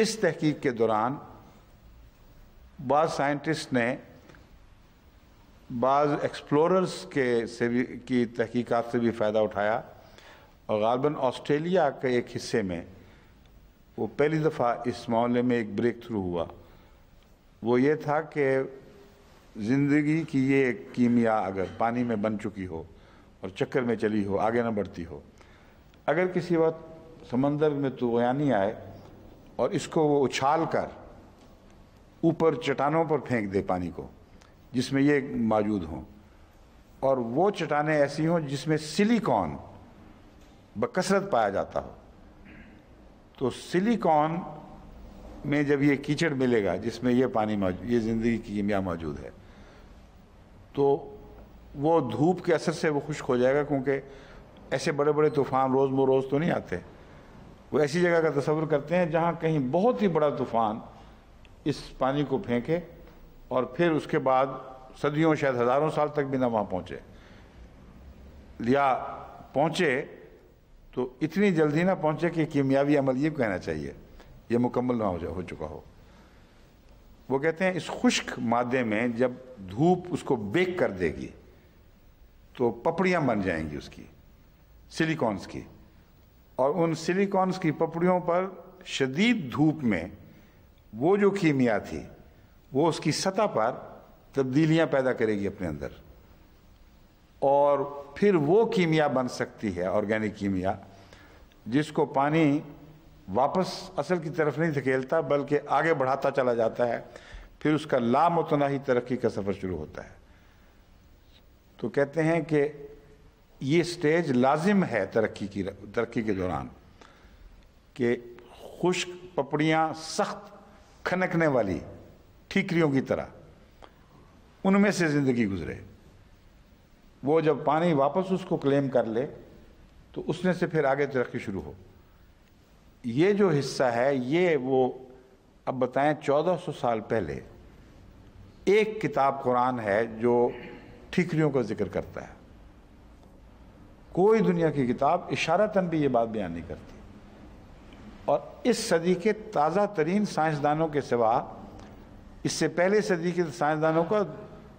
اس تحقیق کے دوران بعض سائنٹسٹ نے بعض ایکسپلوررز کی تحقیقات سے بھی فائدہ اٹھایا، اور غالباً آسٹریلیا کے ایک حصے میں وہ پہلی دفعہ اس معاملے میں ایک بریک تھرو ہوا۔ وہ یہ تھا کہ زندگی کی یہ کیمیا اگر پانی میں بن چکی ہو اور چکر میں چلی ہو، آگے نہ بڑھتی ہو، اگر کسی وقت سمندر میں طغیانی آئے اور اس کو وہ اچھال کر اوپر چٹانوں پر پھینک دے پانی کو جس میں یہ موجود ہوں، اور وہ چٹانیں ایسی ہوں جس میں سلیکون بکثرت پایا جاتا ہو، تو سلیکون میں جب یہ کیچڑ ملے گا جس میں یہ پانی موجود، یہ زندگی کی کیمیا موجود ہے، تو وہ دھوپ کے اثر سے وہ خشک ہو جائے گا، کیونکہ ایسے بڑے بڑے طوفان روز بروز تو نہیں آتے۔ وہ ایسی جگہ کا تصور کرتے ہیں جہاں کہیں بہت ہی بڑا طوفان اس پانی کو پھینکے اور پھر اس کے بعد صدیوں شاید ہزاروں سال تک بھی نہ وہاں پہنچے، یا پہنچے تو اتنی جلدی نہ پہنچے کہ کیمیاوی عمل یہ کہنا چاہیے یہ مکمل نہ ہو چکا ہو۔ وہ کہتے ہیں اس خشک مادے میں جب دھوپ اس کو بیک کر دے گی تو پپڑیاں بن جائیں گی اس کی، سلیکونز کی، اور ان سلیکونز کی پپڑیوں پر شدید دھوپ میں وہ جو کیمیا تھی وہ اس کی سطح پر تبدیلیاں پیدا کرے گی اپنے اندر، اور پھر وہ کیمیا بن سکتی ہے، آرگینک کیمیا، جس کو پانی واپس اصل کی طرف نہیں دھکیلتا بلکہ آگے بڑھاتا چلا جاتا ہے، پھر اس کا لامتناہی ترقی کا سفر شروع ہوتا ہے۔ تو کہتے ہیں کہ یہ سٹیج لازم ہے ترقی کے دوران کہ خشک پپڑیاں سخت کھنکنے والی ٹھیکریوں کی طرح ان میں سے زندگی گزرے، وہ جب پانی واپس اس کو کلیم کر لے تو اس میں سے پھر آگے ترقی شروع ہو۔ یہ جو حصہ ہے یہ وہ اب بتائیں 1400 سال پہلے ایک کتاب قرآن ہے جو ٹھیکریوں کا ذکر کرتا ہے، کوئی دنیا کی کتاب اشارتاً بھی یہ بات بیان نہیں کرتی، اور اس صدی کے تازہ ترین سائنسدانوں کے سوا اس سے پہلے صدی کے سائنسدانوں کا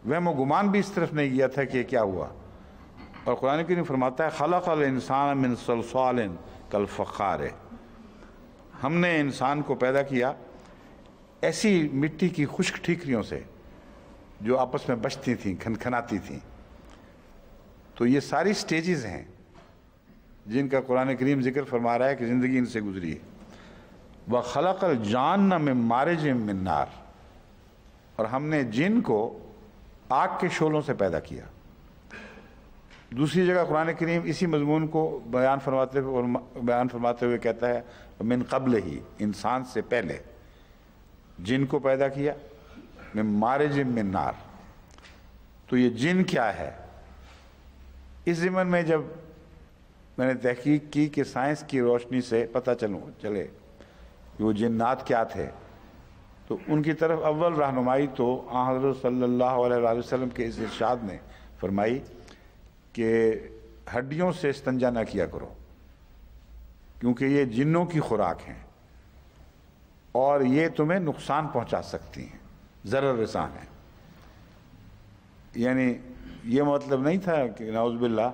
وہم و گمان بھی اس طرف نہیں گیا تھا کہ یہ کیا ہوا۔ اور قرآن کریم فرماتا ہے خلق الانسان من صلصال کالفخار، ہم نے انسان کو پیدا کیا ایسی مٹی کی خشک ٹھیکریوں سے جو آپس میں بچتی تھیں، کھنکھناتی تھیں۔ تو یہ ساری سٹیجز ہیں جن کا قرآن کریم ذکر فرما رہا ہے کہ زندگی ان سے گزری ہے۔ وَخَلَقَ الْجَانَّ مِن مَارِجٍ مِن نَار، اور ہم نے جن کو آگ کے شعلوں سے پیدا کیا۔ دوسری جگہ قرآن کریم اسی مضمون کو بیان فرماتے ہوئے کہتا ہے من قبل ہی، انسان سے پہلے جن کو پیدا کیا، من مارج من نار۔ تو یہ جن کیا ہے، اس ضمن میں جب میں نے تحقیق کی کہ سائنس کی روشنی سے پتہ چلے کہ وہ جنات کیا تھے، تو ان کی طرف اول رہنمائی تو حضرت صلی اللہ علیہ وآلہ وسلم کے اس ارشاد نے فرمائی کہ ہڈیوں سے استنجا نہ کیا کرو، کیونکہ یہ جنوں کی خوراک ہیں اور یہ تمہیں نقصان پہنچا سکتی ہیں، ضرر رساں ہیں۔ یعنی یہ مطلب نہیں تھا کہ نعوذ باللہ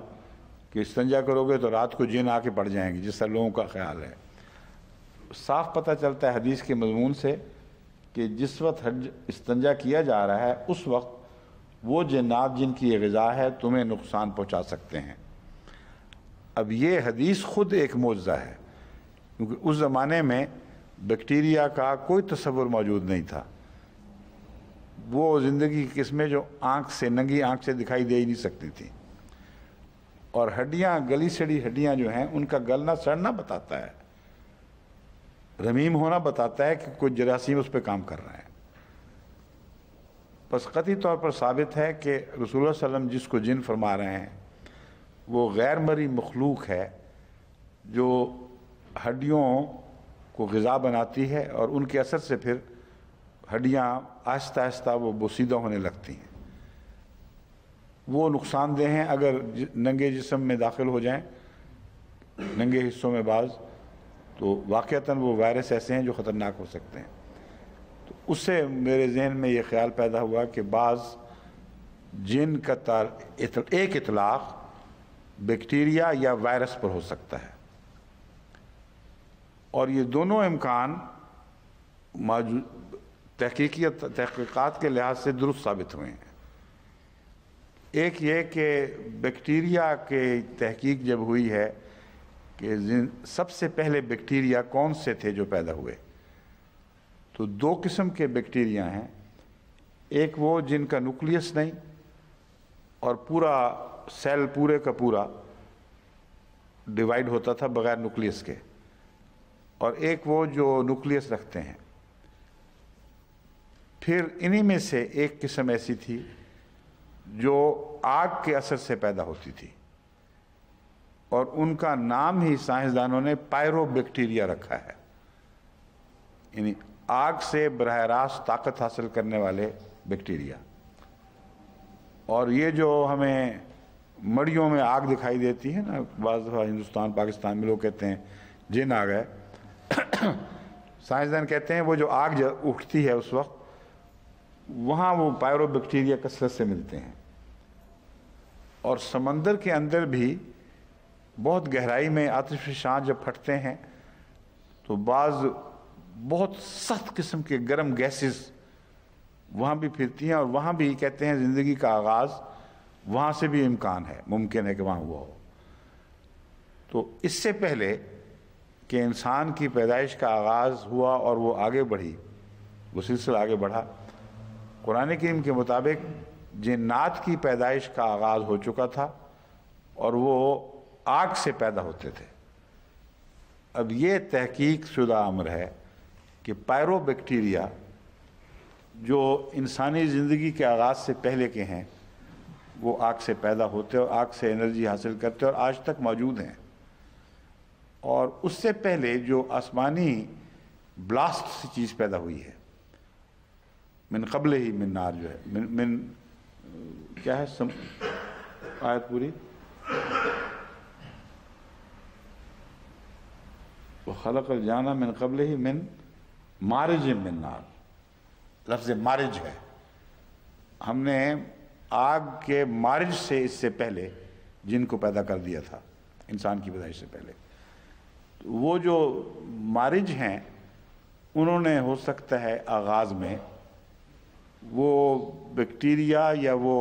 کہ استنجا کرو گے تو رات کو جن آ کے پڑ جائیں گے، جس طرح لوگوں کا خیال ہے۔ صاف پتہ چلتا ہے حدیث کے مضمون سے کہ جس وقت استنجا کیا جا رہا ہے اس وقت وہ جنات جن کی یہ غذا ہے تمہیں نقصان پہنچا سکتے ہیں۔ اب یہ حدیث خود ایک معجزہ ہے، کیونکہ اس زمانے میں بیکٹیریا کا کوئی تصور موجود نہیں تھا۔ وہ زندگی کی قسمیں جو ننگی آنکھ سے دکھائی دے ہی نہیں سکتی تھیں، اور ہڈیاں، گلی سڑی ہڈیاں جو ہیں ان کا گلنا سڑنا بتاتا ہے، رمیم ہونا بتاتا ہے کہ کوئی جراثیم اس پہ کام کر رہا ہے۔ بس قطعی طور پر ثابت ہے کہ رسول اللہ صلی اللہ علیہ وسلم جس کو جن فرما رہے ہیں وہ غیر مرئی مخلوق ہے جو ہڈیوں کو غذا بناتی ہے، اور ان کے اثر سے پھر ہڈیاں آہستہ آہستہ وہ بوسیدہ ہونے لگتی ہیں۔ وہ نقصان دہ ہیں اگر ننگے جسم میں داخل ہو جائیں، ننگے حصوں میں بعض، تو واقعتاً وہ وائرس ایسے ہیں جو خطرناک ہو سکتے ہیں۔ تو اس سے میرے ذہن میں یہ خیال پیدا ہوا کہ بعض جن کا ایک اطلاق بیکٹیریا یا وائرس پر ہو سکتا ہے، اور یہ دونوں امکان تحقیقات کے لحاظ سے درست ثابت ہوئے ہیں۔ ایک یہ کہ بیکٹیریا کے تحقیق جب ہوئی ہے کہ سب سے پہلے بیکٹیریا کون سے تھے جو پیدا ہوئے، تو دو قسم کے بیکٹیریا ہیں۔ ایک وہ جن کا نیوکلیس نہیں اور پورا سیل پورے کا پورا ڈیوائیڈ ہوتا تھا بغیر نیوکلیس کے، اور ایک وہ جو نیوکلیس رکھتے ہیں۔ پھر انہی میں سے ایک قسم ایسی تھی جو آگ کے اثر سے پیدا ہوتی تھی، اور ان کا نام ہی سائنسدانوں نے پائرو بیکٹیریا رکھا ہے، یعنی آگ سے براہ راست طاقت حاصل کرنے والے بیکٹیریا۔ اور یہ جو ہمیں مڑیوں میں آگ دکھائی دیتی ہے نا، بعض دفعہ ہندوستان پاکستان میں لوگ کہتے ہیں جن آ گئے، سائنسدان کہتے ہیں وہ جو آگ اٹھتی ہے اس وقت وہاں وہ پائرو بیکٹیریا کثرت سے ملتے ہیں۔ اور سمندر کے اندر بھی بہت گہرائی میں آتش فشاں جب پھٹتے ہیں تو بعض بہت سخت قسم کے گرم گیسز وہاں بھی پھرتی ہیں، اور وہاں بھی کہتے ہیں زندگی کا آغاز وہاں سے بھی امکان ہے، ممکن ہے کہ وہاں ہوا ہو۔ تو اس سے پہلے کہ انسان کی پیدائش کا آغاز ہوا اور وہ آگے بڑھی، وہ سلسلہ آگے بڑھا، قرآن کریم کے مطابق جنات کی پیدائش کا آغاز ہو چکا تھا اور وہ آگ سے پیدا ہوتے تھے۔ اب یہ تحقیق شدہ امر ہے کہ پائرو بیکٹیریا جو انسانی زندگی کے آغاز سے پہلے کے ہیں وہ آگ سے پیدا ہوتے اور آگ سے انرجی حاصل کرتے اور آج تک موجود ہیں۔ اور اس سے پہلے جو آسمانی بلاسٹ سی چیز پیدا ہوئی ہے، من قبل ہی من نار جو ہے، من کیا ہے آیت پوری، وَخَلَقَ الْجَانَ مِنْ قَبْلِهِ مِنْ مَارِجٍ مِنْ نَارٍ، لفظ مارج ہے۔ ہم نے آگ کے مارج سے اس سے پہلے جن کو پیدا کر دیا تھا انسان کی پیدائش سے پہلے۔ وہ جو مارج ہیں انہوں نے ہو سکتا ہے آغاز میں وہ بیکٹیریا یا وہ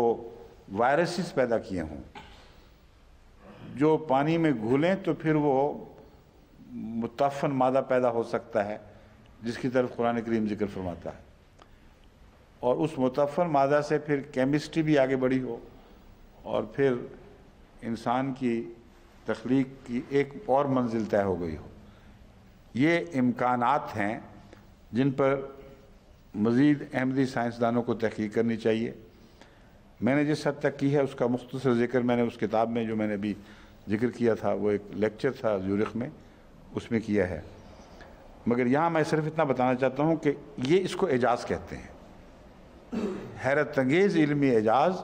وائرسز پیدا کیے ہوں جو پانی میں گھلیں تو پھر وہ متعفن مادہ پیدا ہو سکتا ہے جس کی طرف قرآن کریم ذکر فرماتا ہے، اور اس متعفن مادہ سے پھر کیمسٹری بھی آگے بڑھی ہو اور پھر انسان کی تخلیق کی ایک اور منزل طے ہو گئی ہو۔ یہ امکانات ہیں جن پر مزید احمدی سائنسدانوں کو تحقیق کرنی چاہیے۔ میں نے جس حد تک کی ہے اس کا مختصر ذکر میں نے اس کتاب میں جو میں نے ابھی ذکر کیا تھا، وہ ایک لیکچر تھا زیورخ میں، اس میں کیا ہے۔ مگر یہاں میں صرف اتنا بتانا چاہتا ہوں کہ یہ اس کو اعجاز کہتے ہیں، حیرت انگیز علمی اعجاز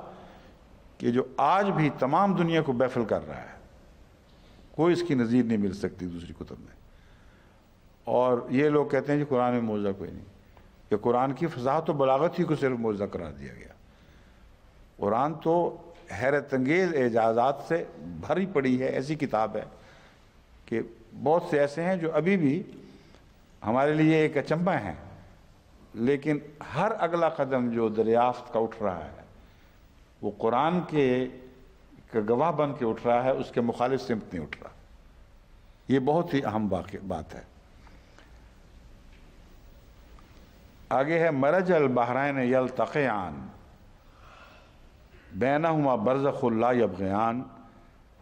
کہ جو آج بھی تمام دنیا کو بیفل کر رہا ہے، کوئی اس کی نظیر نہیں مل سکتی دوسری کتب میں۔ اور یہ لوگ کہتے ہیں کہ قرآن میں معجزہ کوئی نہیں، کہ قرآن کی فصاحت و بلاغت ہی کو صرف معجزہ قرار دیا گیا۔ قرآن تو حیرت انگیز اعجازات سے بھری پڑی ہے، ایسی کتاب ہے کہ بہت سے ایسے ہیں جو ابھی بھی ہمارے لیے ایک اچنبہ ہیں، لیکن ہر اگلا قدم جو دریافت کا اٹھ رہا ہے وہ قرآن کے گواہ بن کے اٹھ رہا ہے، اس کے مخالف سمت نہیں اٹھ رہا۔ یہ بہت ہی اہم بات ہے۔ آگے ہے مرج البحرین یلتقیان بینہما برزخ لا یبغیان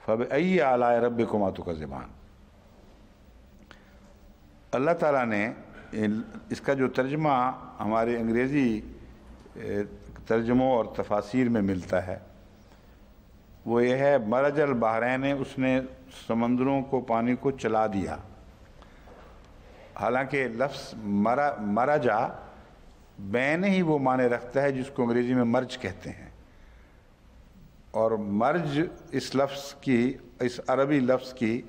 فبأی آلاء ربکما تکذبان۔ اللہ تعالیٰ نے اس کا جو ترجمہ ہمارے انگریزی ترجموں اور تفاسیر میں ملتا ہے وہ یہ ہے، مرج البحرین، اس نے سمندروں کو، پانی کو چلا دیا۔ حالانکہ لفظ مرجا بین ہی وہ معنی رکھتا ہے جس کو انگریزی میں مرج کہتے ہیں، اور مرج اس لفظ کی، اس عربی لفظ کی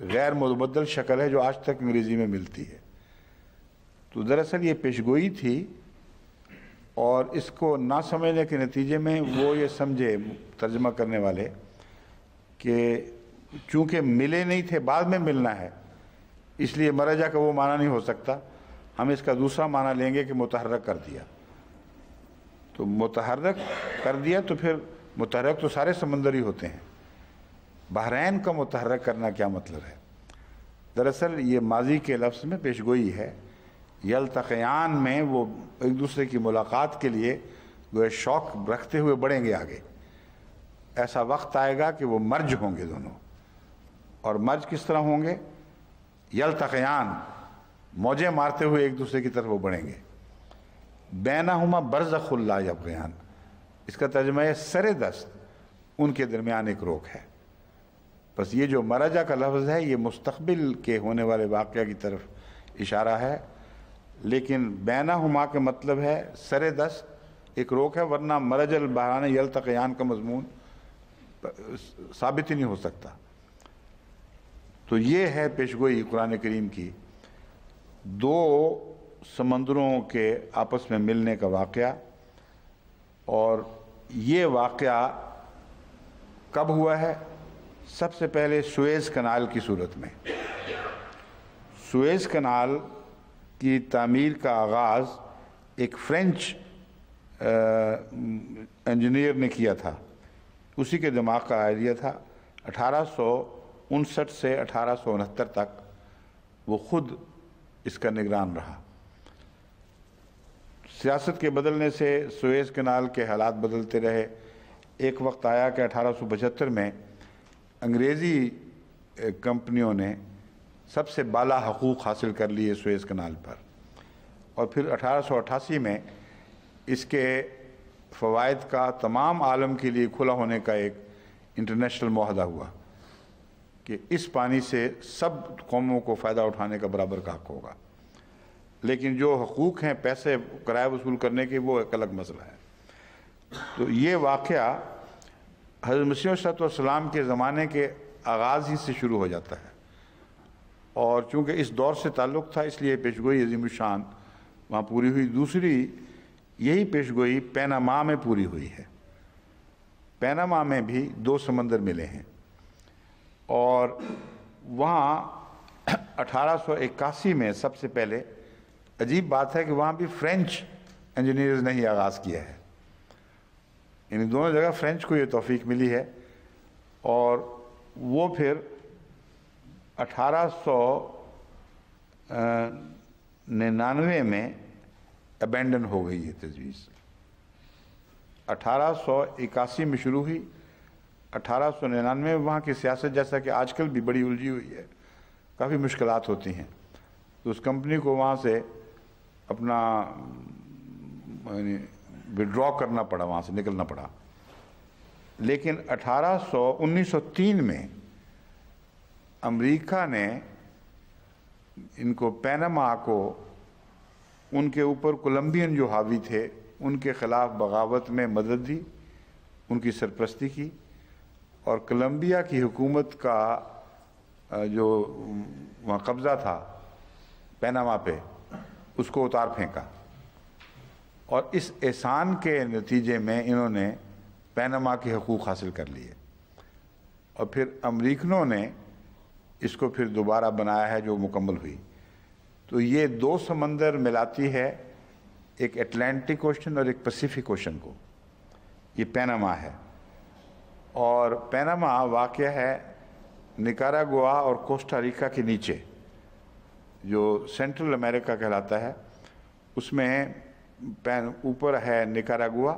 غیر متبدل شکل ہے جو آج تک انگریزی میں ملتی ہے۔ تو دراصل یہ پیشگوئی تھی، اور اس کو نہ سمجھنے کے نتیجے میں وہ یہ سمجھے ترجمہ کرنے والے کہ چونکہ ملے نہیں تھے، بعد میں ملنا ہے، اس لیے مرجع کا وہ معنی نہیں ہو سکتا، ہم اس کا دوسرا معنی لیں گے کہ متحرک کر دیا۔ تو متحرک کر دیا تو پھر متحرک تو سارے سمندر ہی ہوتے ہیں، بحرین کا متحرک کرنا کیا مطلب ہے؟ دراصل یہ ماضی کے لفظ میں پیشگوئی ہے۔ یلتقیان میں وہ ایک دوسرے کی ملاقات کے لیے وہ شوق رکھتے ہوئے بڑھیں گے آگے۔ ایسا وقت آئے گا کہ وہ مرج ہوں گے دونوں، اور مرج کس طرح ہوں گے؟ یلتقیان، موجیں مارتے ہوئے ایک دوسرے کی طرف وہ بڑھیں گے۔ بینہما برزخ لا یبغیان، اس کا ترجمہ ہے سر دست ان کے درمیان ایک روک ہے۔ بس یہ جو مرجع کا لفظ ہے یہ مستقبل کے ہونے والے واقعہ کی طرف اشارہ ہے، لیکن بینہما کے مطلب ہے سر دست ایک روک ہے، ورنہ مرج البحران یلتقیان کا مضمون ثابت ہی نہیں ہو سکتا۔ تو یہ ہے پیشگوئی قرآن کریم کی، دو سمندروں کے آپس میں ملنے کا واقعہ۔ اور یہ واقعہ کب ہوا ہے؟ سب سے پہلے سویز کنال کی صورت میں۔ سویز کنال کی تعمیر کا آغاز ایک فرینچ انجینئر نے کیا تھا، اسی کے دماغ کا آئیڈیا تھا۔ 1859 سے 1869 تک وہ خود اس کا نگران رہا۔ سیاست کے بدلنے سے سویز کنال کے حالات بدلتے رہے۔ ایک وقت آیا کہ 1875 میں انگریزی کمپنیوں نے سب سے بالا حقوق حاصل کر لیے سویز کنال پر، اور پھر 1888 میں اس کے فوائد کا تمام عالم کے لیے کھلا ہونے کا ایک انٹرنیشنل معاہدہ ہوا کہ اس پانی سے سب قوموں کو فائدہ اٹھانے کا برابر کا حق ہوگا۔ لیکن جو حقوق ہیں پیسے کرایہ وصول کرنے کے، وہ ایک الگ مسئلہ ہے۔ تو یہ واقعہ حضرت مسیح علیہ السلام کے زمانے کے آغاز ہی سے شروع ہو جاتا ہے، اور چونکہ اس دور سے تعلق تھا اس لیے پیشگوئی عظیم الشان وہاں پوری ہوئی۔ دوسری یہی پیشگوئی پیناما میں پوری ہوئی ہے۔ پیناما میں بھی دو سمندر ملے ہیں، اور وہاں 1881 میں سب سے پہلے، عجیب بات ہے کہ وہاں بھی فرینچ انجینئرز نے ہی آغاز کیا ہے، یعنی دونوں جگہ فرینچ کو یہ توفیق ملی ہے، اور وہ پھر 1899 میں ابینڈن ہو گئی ہے تجویز۔ 1881 میں شروع ہوئی، 1899 میں وہاں کی سیاست جیسا کہ آج کل بھی بڑی الجھی ہوئی ہے، کافی مشکلات ہوتی ہیں، تو اس کمپنی کو وہاں سے اپنا وڈرا کرنا پڑا، وہاں سے نکلنا پڑا۔ لیکن 1903 میں امریکہ نے ان کو پیناما کو، ان کے اوپر کولمبین جو حاوی تھے ان کے خلاف بغاوت میں مدد دی، ان کی سرپرستی کی، اور کولمبیا کی حکومت کا جو وہاں قبضہ تھا پیناما پہ، اس کو اتار پھینکا، اور اس احسان کے نتیجے میں انہوں نے پیناما کے حقوق حاصل کر لیے، اور پھر امریکنوں نے اس کو پھر دوبارہ بنایا ہے جو مکمل ہوئی۔ تو یہ دو سمندر ملاتی ہے، ایک اٹلانٹک اوشن اور ایک پیسیفک اوشن کو، یہ پیناما ہے۔ اور پیناما واقع ہے نکاراگوا اور کوسٹا ریکا کے نیچے، جو سینٹرل امریکہ کہلاتا ہے، اس میں اوپر ہے نکاراگوا،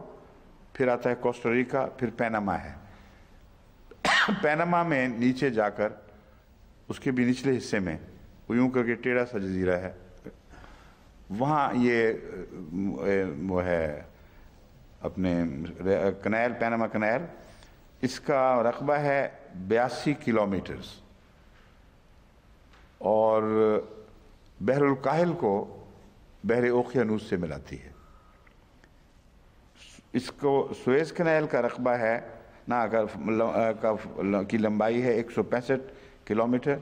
پھر آتا ہے کوسٹا ریکا، پھر پیناما ہے۔ پیناما میں نیچے جا کر اس کے بھی نچلے حصے میں وہ یوں کر کے ٹیڑھا سا جزیرہ ہے، وہاں یہ وہ ہے اپنے کنال، پیناما کنال، اس کا رقبہ ہے 82 کلومیٹرز، اور بحر الکاہل کو بحر اوقیانوس سے ملاتی ہے۔ اس کو سویز کنال کا رقبہ ہے کی لمبائی ہے 165 کلومیٹر،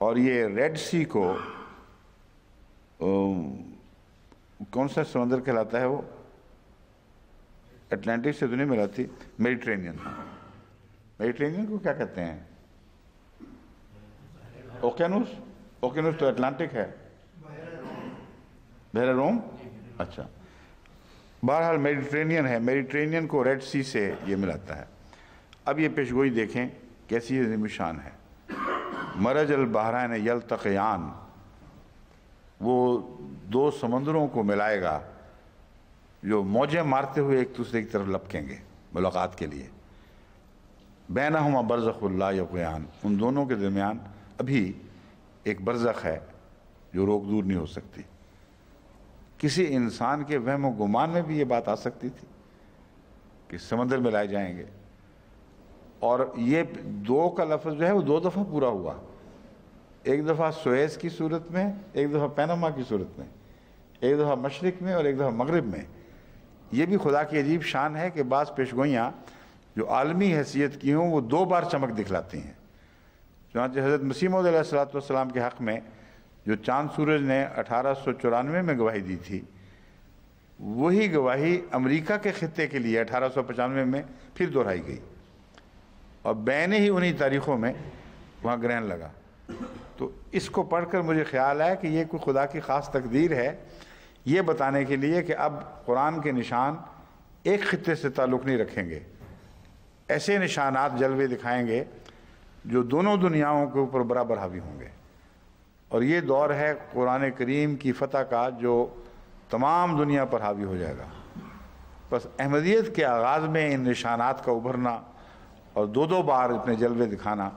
اور یہ ریڈ سی کو کون سا سمندر کہلاتا ہے وہ؟ اٹلانٹک سے تو نہیں ملاتی، میڈیٹرینین۔ میڈیٹرینین کو کیا کہتے ہیں؟ اوکینوس؟ اوکینوس تو اٹلانٹک ہے، بحیرہ روم۔ اچھا، بہرحال میڈیٹرینین ہے، میڈیٹرینین کو ریڈ سی سے یہ ملاتا ہے۔ اب یہ پیشگوئی دیکھیں کیسی عظیم شان ہے۔ مرج البحرین یلتقیان، وہ دو سمندروں کو ملائے گا جو موجیں مارتے ہوئے ایک دوسرے کی طرف لپکیں گے ملاقات کے لیے۔ بینہما برزخ لا یبغیان، ان دونوں کے درمیان ابھی ایک برزخ ہے جو روک دور نہیں ہو سکتی۔ کسی انسان کے وہم و گمان میں بھی یہ بات آ سکتی تھی کہ سمندر میں لائے جائیں گے؟ اور یہ دو کا لفظ جو ہے وہ 2 دفعہ پورا ہوا، ایک دفعہ سویز کی صورت میں، ایک دفعہ پینما کی صورت میں، ایک دفعہ مشرق میں اور ایک دفعہ مغرب میں۔ یہ بھی خدا کی عجیب شان ہے کہ بعض پیشگوئیاں جو عالمی حیثیت کی ہوں وہ 2 بار چمک دکھلاتی ہیں۔ چنانچہ حضرت مسیح موعود علیہ السلام کے حق میں جو چاند سورج نے 1894 میں گواہی دی تھی، وہی گواہی امریکہ کے خطے کے لیے 1895 میں پھر دہرائی گئی، اور بین ہی انہی تاریخوں میں وہاں گرہن لگا۔ تو اس کو پڑھ کر مجھے خیال آیا کہ یہ کوئی خدا کی خاص تقدیر ہے، یہ بتانے کے لیے کہ اب قرآن کے نشان ایک خطے سے تعلق نہیں رکھیں گے، ایسے نشانات جلوے دکھائیں گے جو دونوں دنیاؤں کے اوپر برابر حاوی ہوں گے۔ اور یہ دور ہے قرآن کریم کی فتح کا جو تمام دنیا پر حاوی ہو جائے گا۔ بس احمدیت کے آغاز میں ان نشانات کا ابھرنا اور 2 بار اتنے جلوے دکھانا،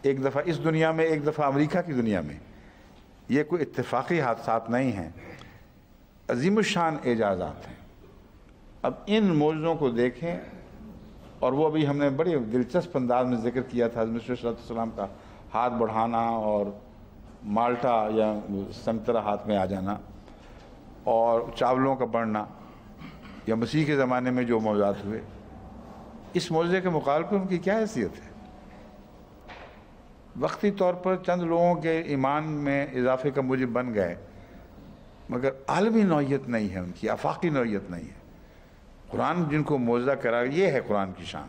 ایک دفعہ اس دنیا میں ایک دفعہ امریکہ کی دنیا میں، یہ کوئی اتفاقی حادثات نہیں ہیں، عظیم الشان اعجازات ہیں۔ اب ان معجزوں کو دیکھیں، اور وہ ابھی ہم نے بڑے دلچسپ انداز میں ذکر کیا تھا حضرت صلی اللہ علیہ وسلم کا ہاتھ بڑھانا اور مالٹا یا سنترا ہاتھ میں آ جانا اور چاولوں کا بڑھنا، یا مسیح کے زمانے میں جو معجزات ہوئے، اس معجزے کے مقابلے میں ان کی کیا حیثیت ہے؟ وقتی طور پر چند لوگوں کے ایمان میں اضافے کا موجب بن گئے، مگر عالمی نوعیت نہیں ہے ان کی، آفاقی نوعیت نہیں ہے۔ قرآن جن کو معجزہ کرا، یہ ہے قرآن کی شان۔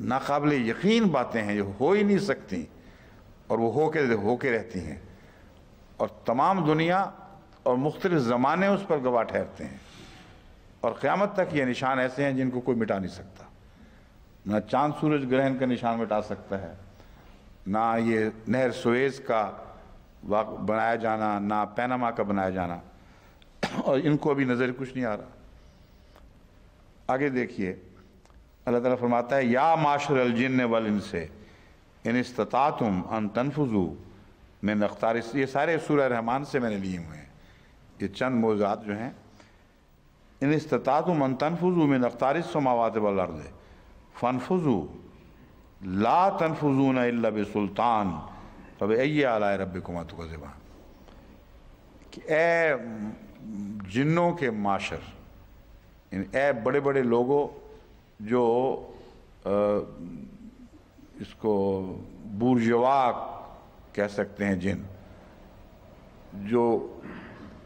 ناقابل یقین باتیں ہیں جو ہو ہی نہیں سکتی، اور وہ ہو کے رہتی ہیں، اور تمام دنیا اور مختلف زمانے اس پر گواہ ٹھہرتے ہیں، اور قیامت تک یہ نشان ایسے ہیں جن کو کوئی مٹا نہیں سکتا۔ نہ چاند سورج گرہن کا نشان مٹا سکتا ہے، نہ یہ نہر سویز کا بنایا جانا، نہ پینما کا بنایا جانا، اور ان کو ابھی نظر کچھ نہیں آ رہا۔ آگے دیکھیے، اللہ تعالیٰ فرماتا ہے یا معاشر الجن والانس ان استطاعتم ان تنفذوا من اقطار، یہ سارے سورہ رحمان سے میں نے لیے ہوئے ہیں، یہ چند موضوعات جو ہیں۔ ان استطاعتم ان تنفذوا من اقطار السماوات والارض فانفذوا لا تنفذون الا بسلطان فبأي آلاء ربكما تكذبان، کہ اے جنوں کے معاشر، اے بڑے بڑے لوگوں جو اس کو بورژوا کہہ سکتے ہیں، جن جو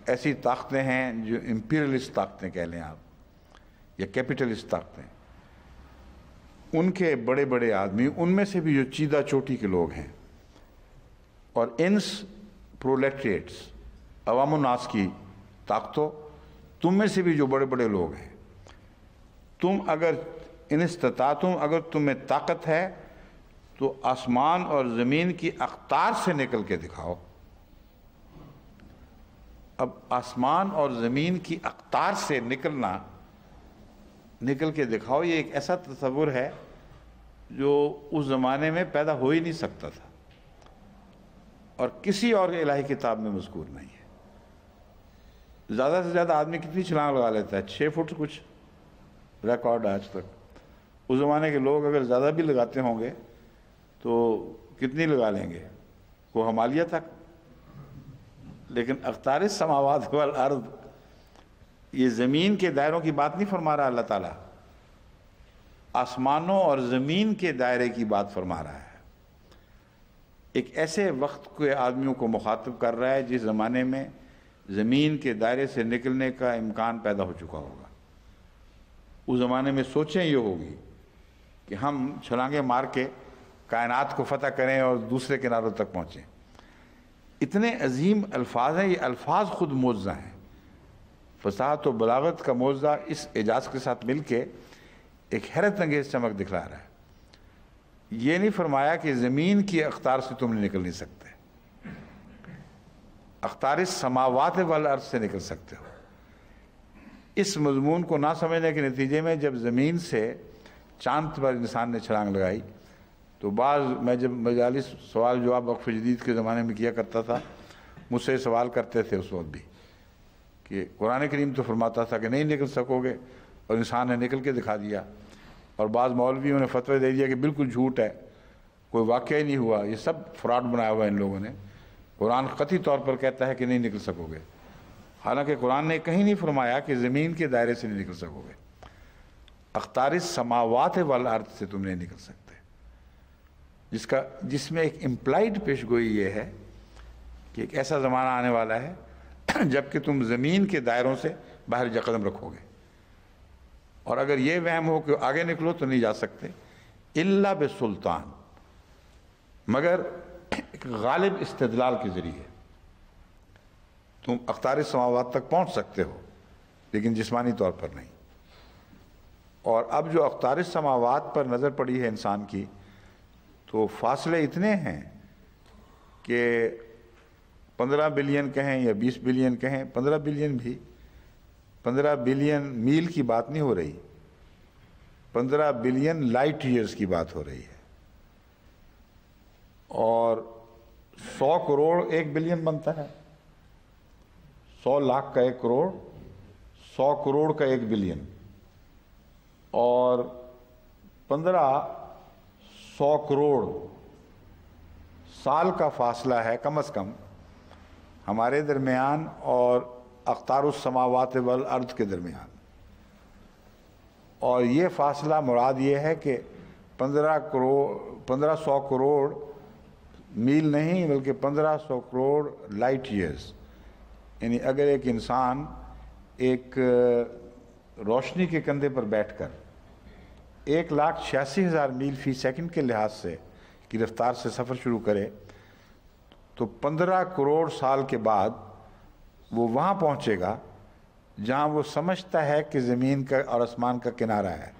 ایسی طاقتیں ہیں جو امپیریلسٹ طاقتیں کہہ لیں آپ، یا کیپٹلسٹ طاقتیں، ان کے بڑے بڑے آدمی، ان میں سے بھی جو چیدہ چوٹی کے لوگ ہیں، اور انس پرولیٹریٹس، عوام الناس کی طاقتوں، تم میں سے بھی جو بڑے بڑے لوگ ہیں، تم اگر ان استطاعتم، اگر تمہیں طاقت ہے تو آسمان اور زمین کی اقطار سے نکل کے دکھاؤ۔ اب آسمان اور زمین کی اقطار سے نکل کے دکھاؤ، یہ ایک ایسا تصور ہے جو اس زمانے میں پیدا ہو ہی نہیں سکتا تھا، اور کسی اور الہی کتاب میں مذکور نہیں ہے۔ زیادہ سے زیادہ آدمی کتنی چھلانگ لگا لیتا ہے؟ 6 فٹ کچھ ریکارڈ آج تک۔ اس زمانے کے لوگ اگر زیادہ بھی لگاتے ہوں گے تو کتنی لگا لیں گے؟ وہ ہمالیہ تک۔ لیکن اقطار السماوات والارض، یہ زمین کے دائروں کی بات نہیں فرما رہا اللہ تعالیٰ، آسمانوں اور زمین کے دائرے کی بات فرما رہا ہے۔ ایک ایسے وقت کے آدمیوں کو مخاطب کر رہا ہے جس زمانے میں زمین کے دائرے سے نکلنے کا امکان پیدا ہو چکا ہوگا۔ اس زمانے میں سوچیں یہ ہوگی کہ ہم چھلانگیں مار کے کائنات کو فتح کریں اور دوسرے کناروں تک پہنچیں۔ اتنے عظیم الفاظ ہیں، یہ الفاظ خود معجزہ ہیں۔ فصاحت و بلاغت کا معجزہ اس اعجاز کے ساتھ مل کے ایک حیرت انگیز چمک دکھلا رہا ہے۔ یہ نہیں فرمایا کہ زمین کی اقطار سے تم نکل نہیں سکتے، اقطار السماوات والارض سے نکل سکتے ہو۔ اس مضمون کو نہ سمجھنے کے نتیجے میں جب زمین سے چاند پر انسان نے چھلانگ لگائی تو میں جب مجالس سوال جواب وقف جدید کے زمانے میں کیا کرتا تھا، مجھ سے سوال کرتے تھے اس وقت بھی کہ قرآن کریم تو فرماتا تھا کہ نہیں نکل سکو گے، اور انسان نے نکل کے دکھا دیا۔ اور بعض مولویوں نے فتوی دے دیا کہ بالکل جھوٹ ہے، کوئی واقعہ ہی نہیں ہوا، یہ سب فراڈ بنایا ہوا ہے ان لوگوں نے، قرآن قطعی طور پر کہتا ہے کہ نہیں نکل سکو گے، حالانکہ قرآن نے کہیں نہیں فرمایا کہ زمین کے دائرے سے نہیں نکل سکو گے، اقطار السماوات والارض سے تم نہیں نکل سکتے، جس میں ایک امپلائڈ پیش گوئی یہ ہے کہ ایک ایسا زمانہ آنے والا ہے جب کہ تم زمین کے دائروں سے باہر جا قدم رکھو گے، اور اگر یہ وہم ہو کہ آگے نکلو تو نہیں جا سکتے الا بسلطان، مگر ایک غالب استدلال کے ذریعے تم اقطار السماوات تک پہنچ سکتے ہو، لیکن جسمانی طور پر نہیں۔ اور اب جو اقطار السماوات پر نظر پڑی ہے انسان کی، تو فاصلے اتنے ہیں کہ 15 بلین کہیں یا 20 بلین کہیں، 15 بلین بھی 15 بلین میل کی بات نہیں ہو رہی، 15 بلین لائٹ ایئرز کی بات ہو رہی ہے، اور 100 کروڑ 1 بلین بنتا ہے، 100 لاکھ کا 1 کروڑ، 100 کروڑ کا 1 بلین، اور 1500 کروڑ سال کا فاصلہ ہے کم از کم ہمارے درمیان اور اقطار السماوات والارض کے درمیان۔ اور یہ فاصلہ مراد یہ ہے کہ 1500 کروڑ میل نہیں بلکہ 1500 کروڑ لائٹ ایئرز، یعنی اگر ایک انسان ایک روشنی کے کندھے پر بیٹھ کر 1,86,000 میل فی سیکنڈ کے لحاظ سے کی رفتار سے سفر شروع کرے تو 15 کروڑ سال کے بعد وہ وہاں پہنچے گا جہاں وہ سمجھتا ہے کہ زمین کا اور آسمان کا کنارہ ہے۔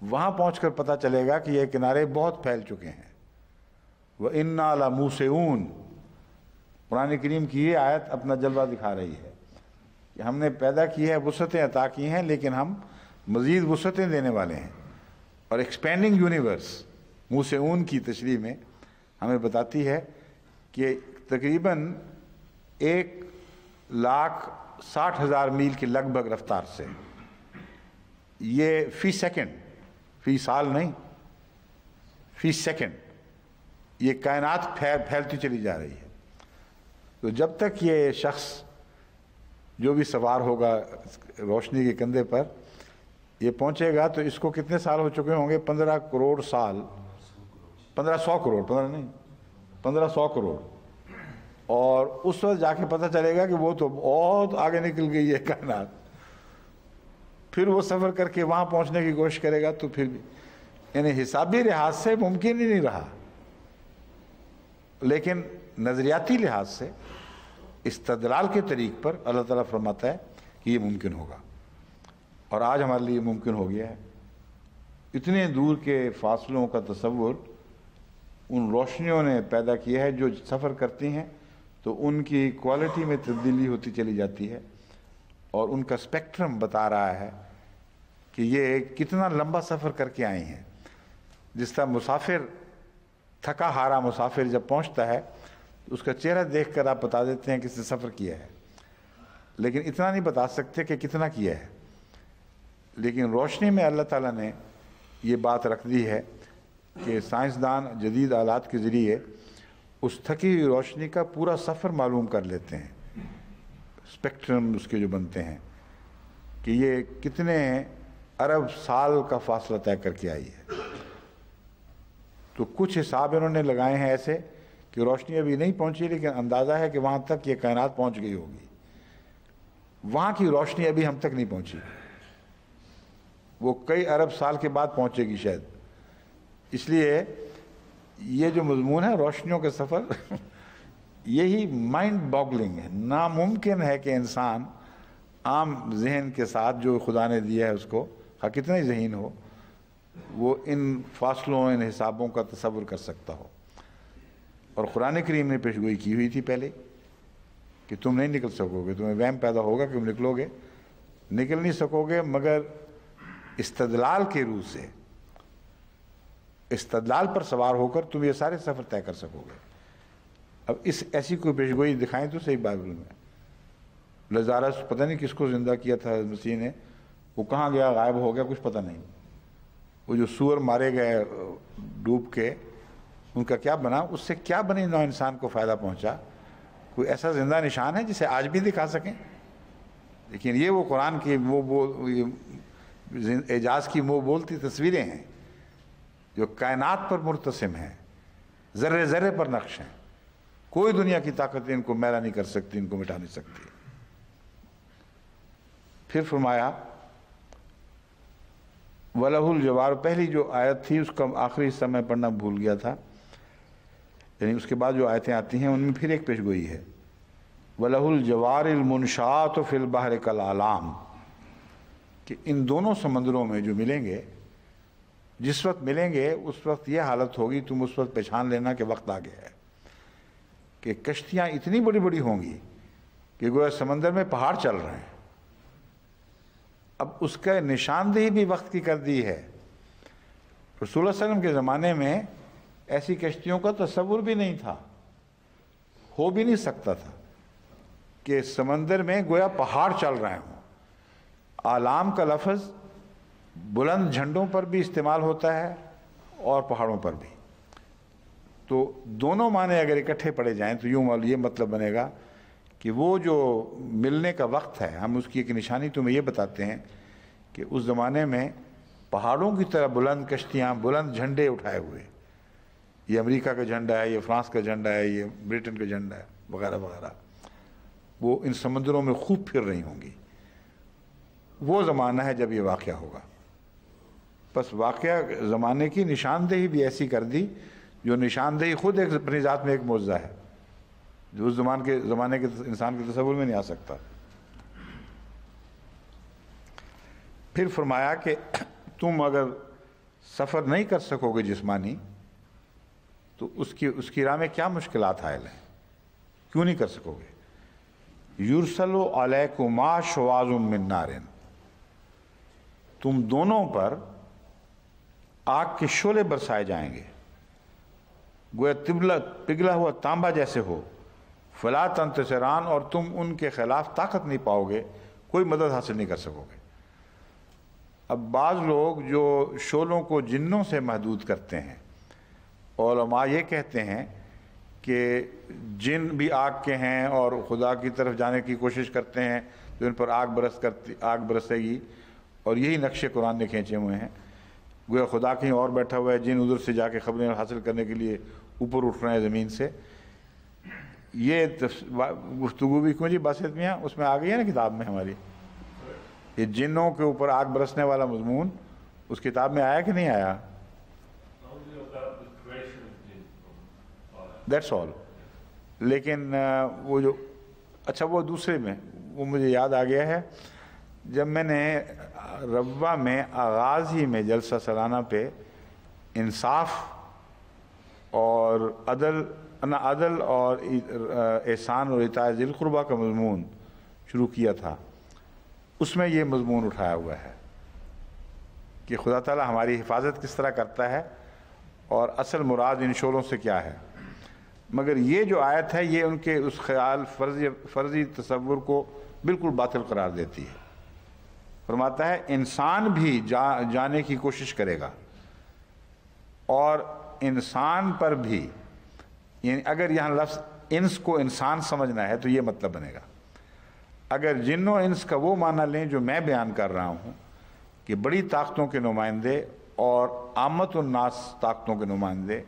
وہاں پہنچ کر پتہ چلے گا کہ یہ کنارے بہت پھیل چکے ہیں۔ وَإِنَّا لَمُوسِعُونَ، قرآن کریم کی یہ آیت اپنا جلوہ دکھا رہی ہے کہ ہم نے پیدا کی ہے، وسعتیں عطا کی ہیں، لیکن ہم مزید وسعتیں دینے والے ہیں۔ اور ایکسپینڈنگ یونیورس موسعون کی تشریح میں ہمیں بتاتی ہے کہ تقریباً 1,60,000 میل کی لگ بھگ رفتار سے، یہ فی سیکنڈ، فی سال نہیں، فی سیکنڈ یہ کائنات پھیلتی چلی جا رہی ہے۔ تو جب تک یہ شخص جو بھی سوار ہوگا روشنی کے کندھے پر یہ پہنچے گا تو اس کو کتنے سال ہو چکے ہوں گے؟ 15 کروڑ سال، 1500 کروڑ، 15 نہیں، 1500 کروڑ۔ اور اس وقت جا کے پتہ چلے گا کہ وہ تو بہت آگے نکل گئی ہے کائنات۔ پھر وہ سفر کر کے وہاں پہنچنے کی کوشش کرے گا تو پھر بھی یعنی حسابی لحاظ سے ممکن ہی نہیں رہا، لیکن نظریاتی لحاظ سے استدلال کے طریق پر اللہ تعالیٰ فرماتا ہے کہ یہ ممکن ہوگا، اور آج ہمارے لیے ممکن ہو گیا ہے۔ اتنے دور کے فاصلوں کا تصور ان روشنیوں نے پیدا کیا ہے جو سفر کرتی ہیں تو ان کی کوالٹی میں تبدیلی ہوتی چلی جاتی ہے، اور ان کا اسپیکٹرم بتا رہا ہے کہ یہ کتنا لمبا سفر کر کے آئی ہیں۔ جس طرح مسافر، تھکا ہارا مسافر جب پہنچتا ہے تو اس کا چہرہ دیکھ کر آپ بتا دیتے ہیں کہ اس نے سفر کیا ہے، لیکن اتنا نہیں بتا سکتے کہ کتنا کیا ہے۔ لیکن روشنی میں اللہ تعالیٰ نے یہ بات رکھ دی ہے کہ سائنسدان جدید آلات کے ذریعے اس تھکی ہوئی روشنی کا پورا سفر معلوم کر لیتے ہیں، اسپیکٹرم اس کے جو بنتے ہیں کہ یہ کتنے ارب سال کا فاصلہ طے کر کے آئی ہے۔ تو کچھ حساب انہوں نے لگائے ہیں ایسے کہ روشنی ابھی نہیں پہنچی، لیکن اندازہ ہے کہ وہاں تک یہ کائنات پہنچ گئی ہوگی. وہاں کی روشنی ابھی ہم تک نہیں پہنچی، وہ کئی ارب سال کے بعد پہنچے گی شاید. اس لیے یہ جو مضمون ہے روشنیوں کے سفر یہی مائنڈ باگلنگ ہے. ناممکن ہے کہ انسان عام ذہن کے ساتھ جو خدا نے دیا ہے اس کو، کتنا ہی ذہین ہو، وہ ان فاصلوں ان حسابوں کا تصور کر سکتا ہو. اور قرآن کریم نے پیشگوئی کی ہوئی تھی پہلے کہ تم نہیں نکل سکو گے، تمہیں وہم پیدا ہوگا کہ تم نکلو گے، نکل نہیں سکو گے مگر استدلال کے روح سے، استدلال پر سوار ہو کر تم یہ سارے سفر طے کر سکو گے. اب ایسی کوئی پیشگوئی دکھائیں تو صحیح بائبل میں. لزارس پتہ نہیں کس کو زندہ کیا تھا مسیح نے، وہ کہاں گیا، غائب ہو گیا، کچھ پتہ نہیں. وہ جو سور مارے گئے ڈوب کے، ان کا کیا بنا، اس سے کیا بنی نو انسان کو فائدہ پہنچا؟ کوئی ایسا زندہ نشان ہے جسے آج بھی دکھا سکیں؟ لیکن یہ وہ قرآن کی اعجاز کی منہ بولتی تصویریں ہیں جو کائنات پر مرتسم ہیں، ذرے ذرے پر نقش ہیں. کوئی دنیا کی طاقتیں ان کو میلا نہیں کر سکتی، ان کو مٹا نہیں سکتی. پھر فرمایا وَلَهُ الْجَوَارُ، پہلی جو آیت تھی اس کا آخری حصہ میں پڑھنا بھول گیا تھا، یعنی اس کے بعد جو آیتیں آتی ہیں ان میں پھر ایک پیشگوئی ہے. وَلَهُ الْجَوَارِ الْمُنْشَآتُ فِي الْبَحْرِ كَالْأَعْلَامِ، کہ ان دونوں سمندروں میں جو ملیں گے، جس وقت ملیں گے اس وقت یہ حالت ہوگی، تم اس وقت پہچان لینا کہ وقت آ گیا ہے، کہ کشتیاں اتنی بڑی بڑی ہوں گی کہ گویا سمندر میں پہاڑ چل رہے ہیں. اب اس کا نشاندہی بھی وقت کی کر دی ہے. رسول اللہ علیہ وسلم کے زمانے میں ایسی کشتیوں کا تصور بھی نہیں تھا، ہو بھی نہیں سکتا تھا کہ سمندر میں گویا پہاڑ چل رہے ہوں. اعلام کا لفظ بلند جھنڈوں پر بھی استعمال ہوتا ہے اور پہاڑوں پر بھی. تو دونوں معنی اگر اکٹھے پڑے جائیں تو یوں یہ مطلب بنے گا کہ وہ جو ملنے کا وقت ہے، ہم اس کی ایک نشانی تمہیں یہ بتاتے ہیں کہ اس زمانے میں پہاڑوں کی طرح بلند کشتیاں، بلند جھنڈے اٹھائے ہوئے، یہ امریکہ کا جھنڈا ہے، یہ فرانس کا جھنڈا ہے، یہ برٹن کا جھنڈا ہے، وغیرہ وغیرہ، وہ ان سمندروں میں خوب پھر رہی ہوں گی. وہ زمانہ ہے جب یہ واقعہ ہوگا. بس واقعہ زمانے کی نشاندہی بھی ایسی کر دی جو نشاندہی خود ایک اپنی ذات میں ایک معجزہ ہے، جو اس زمانے کے انسان کے تصور میں نہیں آ سکتا. پھر فرمایا کہ تم اگر سفر نہیں کر سکو گے جسمانی تو اس کی راہ میں کیا مشکلات حائل ہیں، کیوں نہیں کر سکو گے؟ یرسل علیکما شواظ من نار، تم دونوں پر آگ کے شعلے برسائے جائیں گے، گویا پگھلا ہوا تانبا جیسے ہو. فلا تنتصران، اور تم ان کے خلاف طاقت نہیں پاؤ گے، کوئی مدد حاصل نہیں کر سکو گے. اب بعض لوگ جو شعلوں کو جنوں سے محدود کرتے ہیں، علماء یہ کہتے ہیں کہ جن بھی آگ کے ہیں اور خدا کی طرف جانے کی کوشش کرتے ہیں تو ان پر آگ برسے گی، اور یہی نقشے قرآن نے کھینچے ہوئے ہیں. گویا خدا کہیں اور بیٹھا ہوا ہے، جن ادھر سے جا کے خبریں حاصل کرنے کے لیے اوپر اٹھ رہے ہیں زمین سے. یہ گفتگو بھی کیوں جی باسط میاں اس میں آ گئی ہے نا کتاب میں ہماری، یہ جنوں کے اوپر آگ برسنے والا مضمون اس کتاب میں آیا کہ نہیں آیا؟ That's all. لیکن وہ جو اچھا وہ دوسرے میں وہ مجھے یاد آ گیا ہے، جب میں نے ربوہ میں آغاز ہی میں جلسہ سالانہ پہ انصاف اور عدل اور احسان اور اطاعت ذی القربیٰ کا مضمون شروع کیا تھا، اس میں یہ مضمون اٹھایا ہوا ہے کہ خدا تعالیٰ ہماری حفاظت کس طرح کرتا ہے اور اصل مراد ان شعلوں سے کیا ہے. مگر یہ جو آیت ہے یہ ان کے اس خیال فرضی تصور کو بالکل باطل قرار دیتی ہے. فرماتا ہے انسان بھی جانے کی کوشش کرے گا، اور انسان پر بھی، یعنی اگر یہاں لفظ انس کو انسان سمجھنا ہے تو یہ مطلب بنے گا. اگر جن و انس کا وہ معنی لیں جو میں بیان کر رہا ہوں کہ بڑی طاقتوں کے نمائندے اور عامت الناس طاقتوں کے نمائندے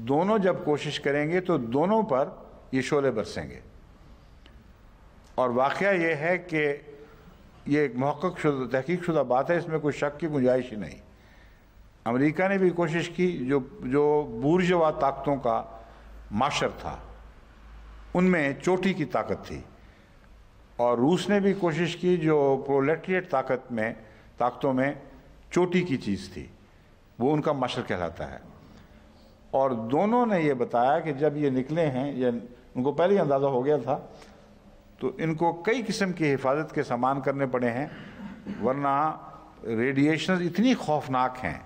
دونوں جب کوشش کریں گے تو دونوں پر یہ شعلے برسیں گے. اور واقعہ یہ ہے کہ یہ ایک محقق شدہ تحقیق شدہ بات ہے، اس میں کوئی شک کی گنجائش ہی نہیں. امریکہ نے بھی کوشش کی، جو بورژوا طاقتوں کا معاشر تھا ان میں چوٹی کی طاقت تھی، اور روس نے بھی کوشش کی جو پرولیٹریٹ طاقتوں میں چوٹی کی چیز تھی، وہ ان کا معاشر کہلاتا ہے. اور دونوں نے یہ بتایا کہ جب یہ نکلے ہیں، یا ان کو پہلے ہی اندازہ ہو گیا تھا، تو ان کو کئی قسم کی حفاظت کے سامان کرنے پڑے ہیں، ورنہ ریڈیشنز اتنی خوفناک ہیں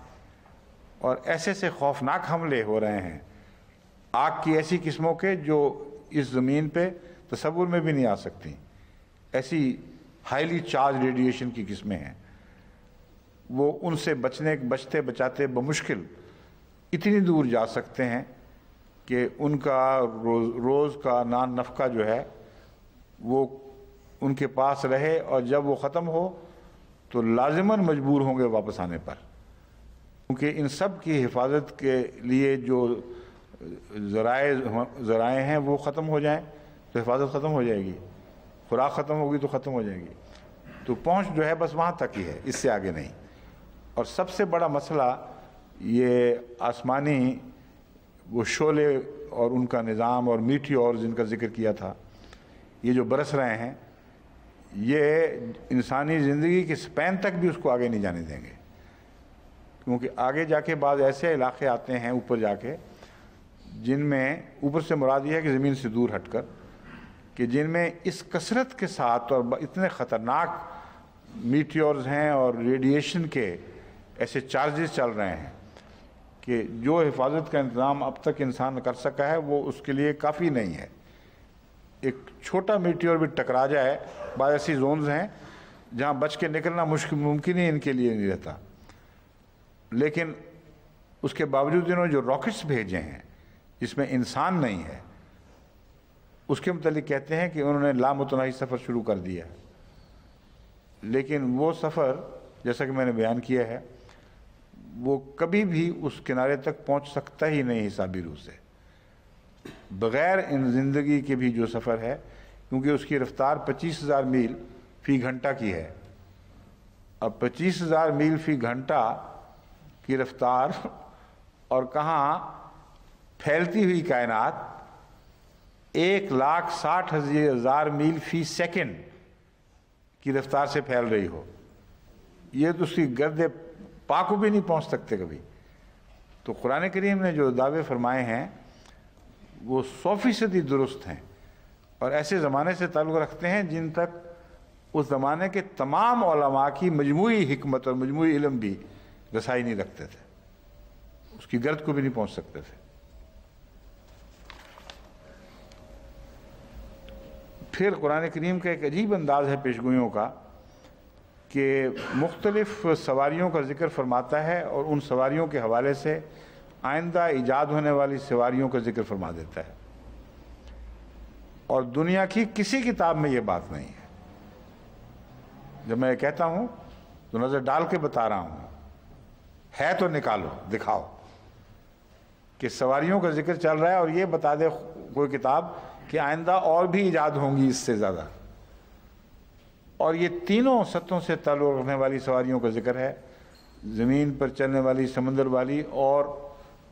اور ایسے خوفناک حملے ہو رہے ہیں آگ کی ایسی قسموں کے جو اس زمین پہ تصور میں بھی نہیں آ سکتی. ایسی ہائیلی چارج ریڈیشن کی قسمیں ہیں، وہ ان سے بچتے بچاتے بمشکل اتنی دور جا سکتے ہیں کہ ان کا روز کا نان نفقہ جو ہے وہ ان کے پاس رہے، اور جب وہ ختم ہو تو لازماً مجبور ہوں گے واپس آنے پر، کیونکہ ان سب کی حفاظت کے لیے جو ذرائع ہیں وہ ختم ہو جائیں تو حفاظت ختم ہو جائے گی، خوراک ختم ہوگی تو ختم ہو جائے گی. تو پہنچ جو ہے بس وہاں تک ہی ہے، اس سے آگے نہیں. اور سب سے بڑا مسئلہ یہ آسمانی وہ شعلے اور ان کا نظام اور میٹیور جن کا ذکر کیا تھا، یہ جو برس رہے ہیں، یہ انسانی زندگی کے سپین تک بھی اس کو آگے نہیں جانے دیں گے. کیونکہ آگے جا کے بعض ایسے علاقے آتے ہیں اوپر جا کے، جن میں اوپر سے مراد یہ ہے کہ زمین سے دور ہٹ کر، کہ جن میں اس کثرت کے ساتھ اور اتنے خطرناک میٹیورز ہیں اور ریڈیشن کے ایسے چارجز چل رہے ہیں کہ جو حفاظت کا انتظام اب تک انسان کر سکا ہے وہ اس کے لیے کافی نہیں ہے. ایک چھوٹا میٹیور بھی ٹکرا جائے، بعض ایسی زونز ہیں جہاں بچ کے نکلنا ممکن ہی ان کے لیے نہیں رہتا. لیکن اس کے باوجود انہوں نے جو راکٹس بھیجے ہیں جس میں انسان نہیں ہے، اس کے متعلق کہتے ہیں کہ انہوں نے لامتناہی سفر شروع کر دیا. لیکن وہ سفر جیسا کہ میں نے بیان کیا ہے وہ کبھی بھی اس کنارے تک پہنچ سکتا ہی نہیں حسابی روح سے، بغیر ان زندگی کے بھی جو سفر ہے، کیونکہ اس کی رفتار 25,000 میل فی گھنٹہ کی ہے. اب 25,000 میل فی گھنٹہ کی رفتار اور کہاں پھیلتی ہوئی کائنات 1,60,000 میل فی سیکنڈ کی رفتار سے پھیل رہی ہو، یہ تو اس کی گرد پا کو بھی نہیں پہنچ سکتے کبھی. تو قرآن کریم نے جو دعوے فرمائے ہیں وہ 100% درست ہیں، اور ایسے زمانے سے تعلق رکھتے ہیں جن تک اس زمانے کے تمام علماء کی مجموعی حکمت اور مجموعی علم بھی رسائی نہیں رکھتے تھے، اس کی گرد کو بھی نہیں پہنچ سکتے تھے. پھر قرآن کریم کا ایک عجیب انداز ہے پیشگوئیوں کا کہ مختلف سواریوں کا ذکر فرماتا ہے اور ان سواریوں کے حوالے سے آئندہ ایجاد ہونے والی سواریوں کا ذکر فرما دیتا ہے. اور دنیا کی کسی کتاب میں یہ بات نہیں ہے. جب میں یہ کہتا ہوں تو نظر ڈال کے بتا رہا ہوں، ہے تو نکالو دکھاؤ کہ سواریوں کا ذکر چل رہا ہے، اور یہ بتا دے کوئی کتاب کہ آئندہ اور بھی ایجاد ہوں گی اس سے زیادہ. اور یہ تینوں سطحوں سے تعلق رکھنے والی سواریوں کا ذکر ہے، زمین پر چلنے والی، سمندر والی اور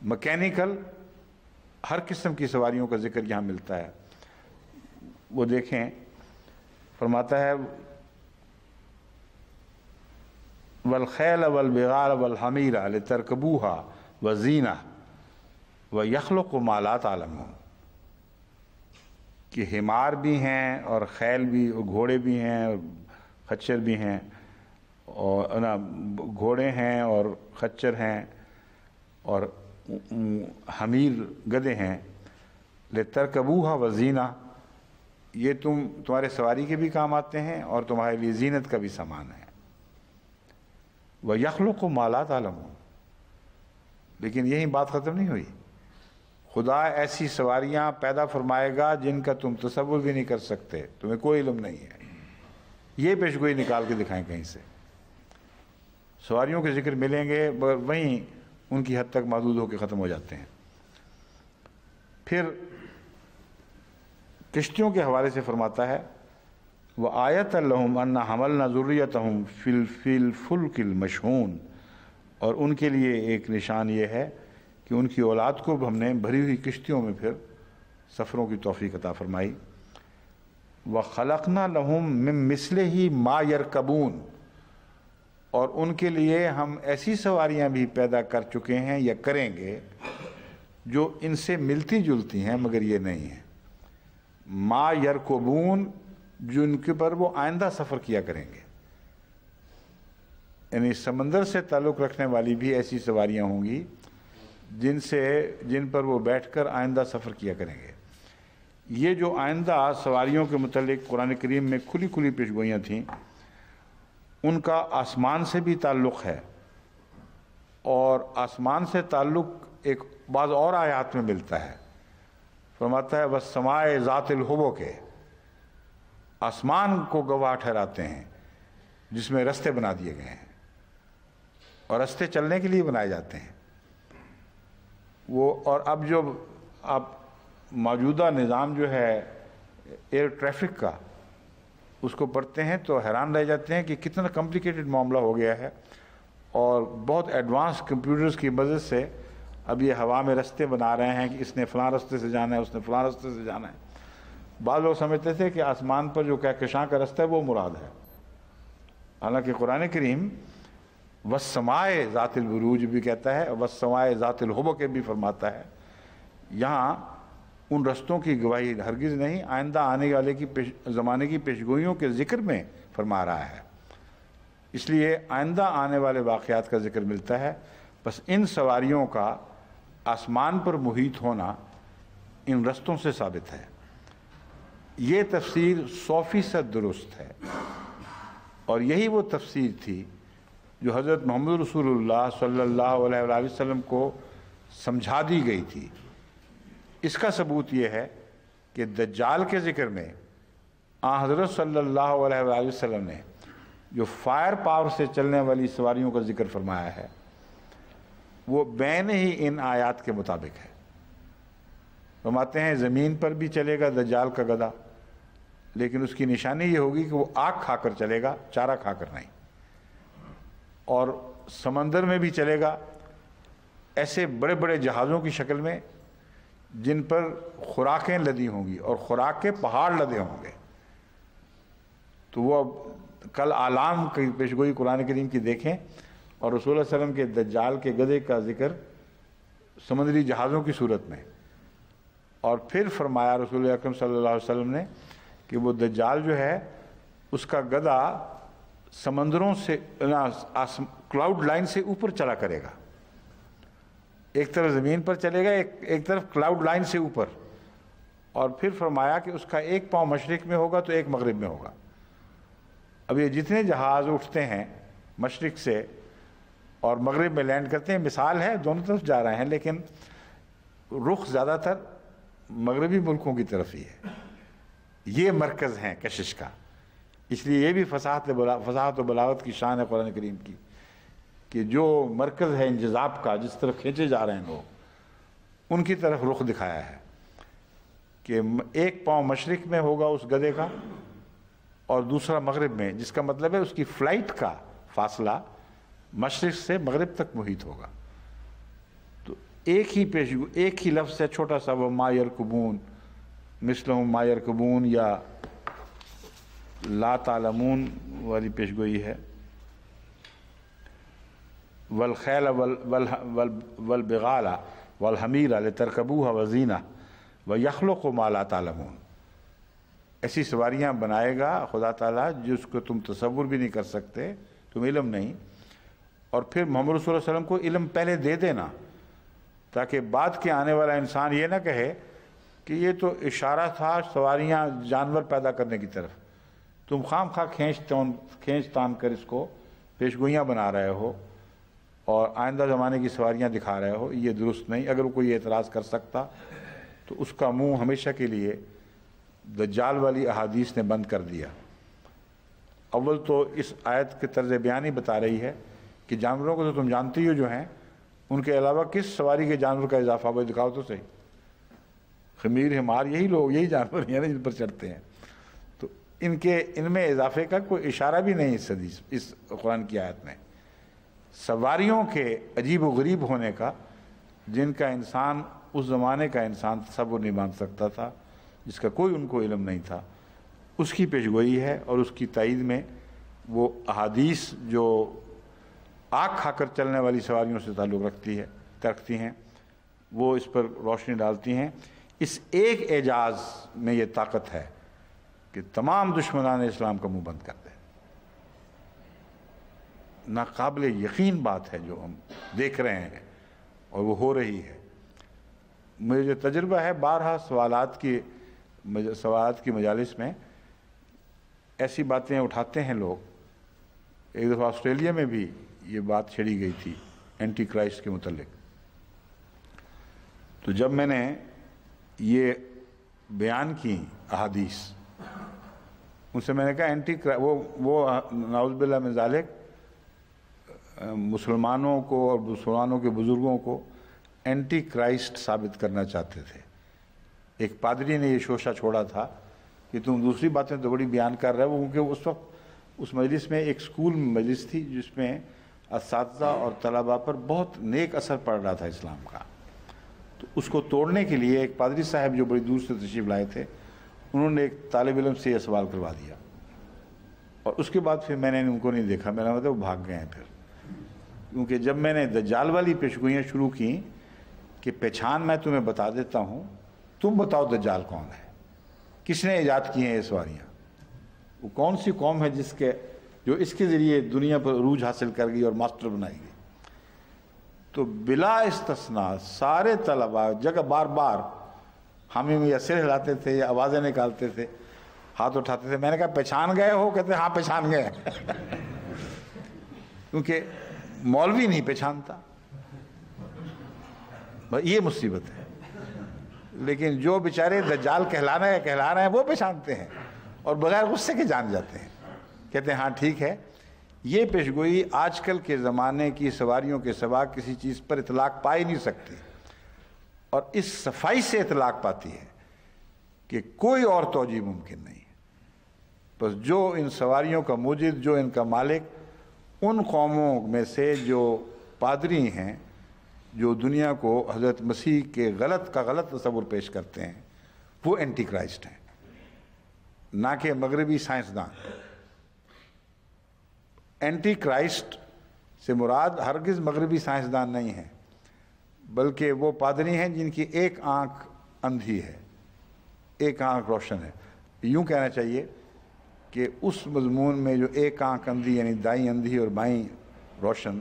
مکینیکل، ہر قسم کی سواریوں کا ذکر یہاں ملتا ہے. وہ دیکھیں فرماتا ہے والخیل والبغال والحمیر لترکبوها وزینہ ویخلق ما لا تعلمون، کہ حمار بھی ہیں اور خیل بھی، اور گھوڑے بھی ہیں اور خچر بھی ہیں، اور گھوڑے ہیں اور خچر ہیں اور حمیر گدے ہیں. لترکبوها وزینہ، یہ تمہارے سواری کے بھی کام آتے ہیں اور تمہارے لیے زینت کا بھی سامان ہے. وَيَخْلُقُ مَا لَا تَعْلَمُونَ، لیکن یہی بات ختم نہیں ہوئی. خدا ایسی سواریاں پیدا فرمائے گا جن کا تم تصور بھی نہیں کر سکتے، تمہیں کوئی علم نہیں ہے. یہ پیشگوئی نکال کے دکھائیں کہیں سے. سواریوں کے ذکر ملیں گے وہیں ان کی حد تک محدود ہو کے ختم ہو جاتے ہیں۔ پھر کشتیوں کے حوالے سے فرماتا ہے وَآیَةً لَهُمْ أَنَّا حَمَلْنَا ذُرِّيَّتَهُمْ فِي الْفُلْكِ الْمَشْحُونِ، اور ان کے لیے ایک نشان یہ ہے کہ ان کی اولاد کو ہم نے بھری ہوئی کشتیوں میں پھر سفروں کی توفیق عطا فرمائی۔ وَخَلَقْنَا لَهُمْ مِن مِثْلِهِ مَا يَرْكَبُونَ، اور ان کے لیے ہم ایسی سواریاں بھی پیدا کر چکے ہیں یا کریں گے جو ان سے ملتی جلتی ہیں مگر یہ نہیں ہیں۔ ما یرکبون، جن کے پر وہ آئندہ سفر کیا کریں گے، یعنی سمندر سے تعلق رکھنے والی بھی ایسی سواریاں ہوں گی جن پر وہ بیٹھ کر آئندہ سفر کیا کریں گے۔ یہ جو آئندہ سواریوں کے متعلق قرآن کریم میں کھلی کھلی پیشگوئیاں تھیں، ان کا آسمان سے بھی تعلق ہے، اور آسمان سے تعلق ایک بعض اور آیات میں ملتا ہے۔ فرماتا ہے وَالسَّمَاءِ ذَاتِ الْحُبُكِ کے آسمان کو گواہ ٹھہراتے ہیں جس میں رستے بنا دیے گئے ہیں، اور رستے چلنے کے لیے بنائے جاتے ہیں وہ۔ اور اب جو موجودہ نظام جو ہے ایئر ٹریفک کا، اس کو پڑھتے ہیں تو حیران رہ جاتے ہیں کہ کتنا کمپلیکیٹڈ معاملہ ہو گیا ہے، اور بہت ایڈوانس کمپیوٹرز کی مدد سے اب یہ ہوا میں رستے بنا رہے ہیں کہ اس نے فلاں رستے سے جانا ہے، اس نے فلاں رستے سے جانا ہے۔ بعض لوگ سمجھتے تھے کہ آسمان پر جو کہکشاں کا رستہ ہے وہ مراد ہے، حالانکہ قرآن کریم وَالسَّمَاءِ ذَاتِ الْبُرُوجِ بھی کہتا ہے، وَالسَّمَاءِ ذَاتِ الْحُبُكِ بھی فرماتا ہے۔ یہاں ان رستوں کی گواہی ہرگز نہیں، آئندہ آنے والے کی زمانے کی پیشگوئیوں کے ذکر میں فرما رہا ہے، اس لیے آئندہ آنے والے واقعات کا ذکر ملتا ہے۔ بس ان سواریوں کا آسمان پر محیط ہونا ان رستوں سے ثابت ہے۔ یہ تفسیر 100% درست ہے، اور یہی وہ تفسیر تھی جو حضرت محمد رسول اللہ صلی اللہ علیہ وآلہ وسلم کو سمجھا دی گئی تھی۔ اس کا ثبوت یہ ہے کہ دجال کے ذکر میں حضرت صلی اللہ علیہ وآلہ وسلم نے جو فائر پاور سے چلنے والی سواریوں کا ذکر فرمایا ہے وہ بین ہی ان آیات کے مطابق ہے۔ فرماتے ہیں زمین پر بھی چلے گا دجال کا گدھا، لیکن اس کی نشانی یہ ہوگی کہ وہ آگ کھا کر چلے گا، چارہ کھا کر نہیں، اور سمندر میں بھی چلے گا ایسے بڑے بڑے جہازوں کی شکل میں جن پر خوراکیں لدی ہوں گی، اور خوراک کے پہاڑ لدے ہوں گے۔ تو وہ کل آلام کی پیشگوئی قرآن کریم کی دیکھیں، اور رسول اللہ علیہ وسلم کے دجال کے گدھے کا ذکر سمندری جہازوں کی صورت میں، اور پھر فرمایا رسول اکرم صلی اللہ علیہ وسلم نے کہ وہ دجال جو ہے اس کا گدھا سمندروں سے کلاؤڈ لائن سے اوپر چلا کرے گا، ایک طرف زمین پر چلے گا، ایک طرف کلاؤڈ لائن سے اوپر، اور پھر فرمایا کہ اس کا ایک پاؤں مشرق میں ہوگا تو ایک مغرب میں ہوگا۔ اب یہ جتنے جہاز اٹھتے ہیں مشرق سے اور مغرب میں لینڈ کرتے ہیں، مثال ہے دونوں طرف جا رہے ہیں، لیکن رخ زیادہ تر مغربی ملکوں کی طرف ہی ہے۔ یہ مرکز ہیں کشش کا، اس لیے یہ بھی فصاحت و بلاغت کی شان ہے قرآن کریم کی کہ جو مرکز ہے انجذاب کا، جس طرف کھینچے جا رہے ہیں لوگ، ان کی طرف رخ دکھایا ہے کہ ایک پاؤں مشرق میں ہوگا اس گدھے کا اور دوسرا مغرب میں، جس کا مطلب ہے اس کی فلائٹ کا فاصلہ مشرق سے مغرب تک محیط ہوگا۔ تو ایک ہی لفظ ہے چھوٹا سا، وہ ما یرکبون مثلہم ما یرکبون یا لا تعلمون والی پیشگوئی ہے۔ والخیل والبغال والحمیر لترکبوها وزینہ ویخلق ما لا تعلمون، ایسی سواریاں بنائے گا خدا تعالیٰ جس کو تم تصور بھی نہیں کر سکتے، تم علم نہیں، اور پھر محمد رسول اللہ علیہ وسلم کو علم پہلے دے دینا تاکہ بعد کے آنے والا انسان یہ نہ کہے کہ یہ تو اشارہ تھا سواریاں جانور پیدا کرنے کی طرف، تم خام خواہ کھینچ تان کر اس کو پیشگوئیاں بنا رہے ہو اور آئندہ زمانے کی سواریاں دکھا رہے ہو، یہ درست نہیں۔ اگر کوئی اعتراض کر سکتا تو اس کا منہ ہمیشہ کے لیے دجال والی احادیث نے بند کر دیا۔ اول تو اس آیت کے طرز بیان ہی بتا رہی ہے کہ کہ جانوروں کو تو تم جانتی ہو جو ہیں، ان کے علاوہ کس سواری کے جانور کا اضافہ وہ دکھاؤ تو صحیح۔ خمیر حمار یہی لوگ، یہی جانور ہیں جن پر چڑھتے ہیں، تو ان میں اضافے کا کوئی اشارہ بھی نہیں اس حدیث اس قرآن کی آیت میں۔ سواریوں کے عجیب و غریب ہونے کا، جن کا انسان اس زمانے کا انسان تصور نہیں مان سکتا تھا، جس کا کوئی ان کو علم نہیں تھا، اس کی پیشگوئی ہے، اور اس کی تائید میں وہ احادیث جو آگ کھا کر چلنے والی سواریوں سے تعلق رکھتی ہیں، وہ اس پر روشنی ڈالتی ہیں۔ اس ایک اعجاز میں یہ طاقت ہے کہ تمام دشمنان اسلام کا منہ بند کر دے۔ ناقابل یقین بات ہے جو ہم دیکھ رہے ہیں اور وہ ہو رہی ہے۔ مجھے جو تجربہ ہے، بارہا سوالات کی مجالس میں ایسی باتیں اٹھاتے ہیں لوگ۔ ایک دفعہ آسٹریلیا میں بھی یہ بات چھیڑی گئی تھی اینٹی کرائسٹ کے متعلق، تو جب میں نے یہ بیان کی احادیث، ان سے میں نے کہا وہ نعوذ باللہ من ذالک مسلمانوں کو اور مسلمانوں کے بزرگوں کو اینٹی کرائسٹ ثابت کرنا چاہتے تھے۔ ایک پادری نے یہ شوشہ چھوڑا تھا کہ تم دوسری باتیں تو بڑی بیان کر رہے ہو، کیونکہ اس وقت اس مجلس میں ایک اسکول مجلس تھی جس میں اساتذہ اور طلباء پر بہت نیک اثر پڑ رہا تھا اسلام کا، تو اس کو توڑنے کے لیے ایک پادری صاحب جو بڑی دور سے تشریف لائے تھے، انہوں نے ایک طالب علم سے یہ سوال کروا دیا، اور اس کے بعد پھر میں نے ان کو نہیں دیکھا، میرا مطلب وہ بھاگ گئے ہیں پھر، کیونکہ جب میں نے دجال والی پیشگوئیاں شروع کی کہ پہچان میں تمہیں بتا دیتا ہوں، تم بتاؤ دجال کون ہے، کس نے ایجاد کی ہیں یہ سواریاں، وہ کون سی قوم ہے جو اس کے ذریعے دنیا پر عروج حاصل کر گئی اور ماسٹر بنائی گئی۔ تو بلا استثناء سارے طلباء جگہ بار بار ہمیں یا سر ہلاتے تھے یا آوازیں نکالتے تھے، ہاتھ اٹھاتے تھے۔ میں نے کہا پہچان گئے ہو؟ کہتے ہاں پہچان گئے کیونکہ مولوی نہیں پہچانتا، یہ مصیبت ہے، لیکن جو بیچارے دجال کہلا رہے ہیں وہ پہچانتے ہیں اور بغیر غصے کے جان جاتے ہیں، کہتے ہیں ہاں ٹھیک ہے۔ یہ پیشگوئی آج کل کے زمانے کی سواریوں کے سوا کسی چیز پر اطلاق پا ہی نہیں سکتی، اور اس صفائی سے اطلاق پاتی ہے کہ کوئی اور توجیہ ممکن نہیں ہے۔ بس جو ان سواریوں کا موجد، جو ان کا مالک، ان قوموں میں سے جو پادری ہیں جو دنیا کو حضرت مسیح کے غلط تصور پیش کرتے ہیں، وہ اینٹی کرائسٹ ہیں، نہ کہ مغربی سائنسدان۔ اینٹی کرائسٹ سے مراد ہرگز مغربی سائنسدان نہیں ہیں، بلکہ وہ پادری ہیں جن کی ایک آنکھ اندھی ہے، ایک آنکھ روشن ہے۔ یوں کہنا چاہیے کہ اس مضمون میں جو ایک آنکھ اندھی یعنی دائیں اندھی اور بائیں روشن،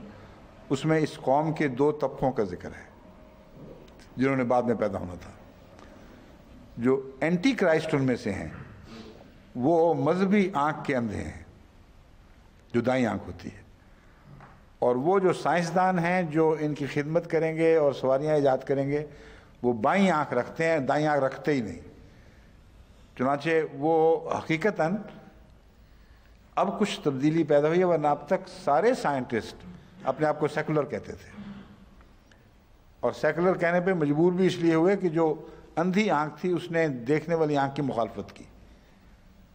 اس میں اس قوم کے دو طبقوں کا ذکر ہے جنہوں نے بعد میں پیدا ہونا تھا۔ جو اینٹی کرائسٹ ان میں سے ہیں وہ مذہبی آنکھ کے اندھے ہیں، جو دائیں آنکھ ہوتی ہے، اور وہ جو سائنسدان ہیں جو ان کی خدمت کریں گے اور سواریاں ایجاد کریں گے، وہ بائیں آنکھ رکھتے ہیں، دائیں آنکھ رکھتے ہی نہیں۔ چنانچہ وہ حقیقتاً اب کچھ تبدیلی پیدا ہوئی ہے، ورنہ اب تک سارے سائنٹسٹ اپنے آپ کو سیکولر کہتے تھے، اور سیکولر کہنے پہ مجبور بھی اس لیے ہوئے کہ جو اندھی آنکھ تھی اس نے دیکھنے والی آنکھ کی مخالفت کی،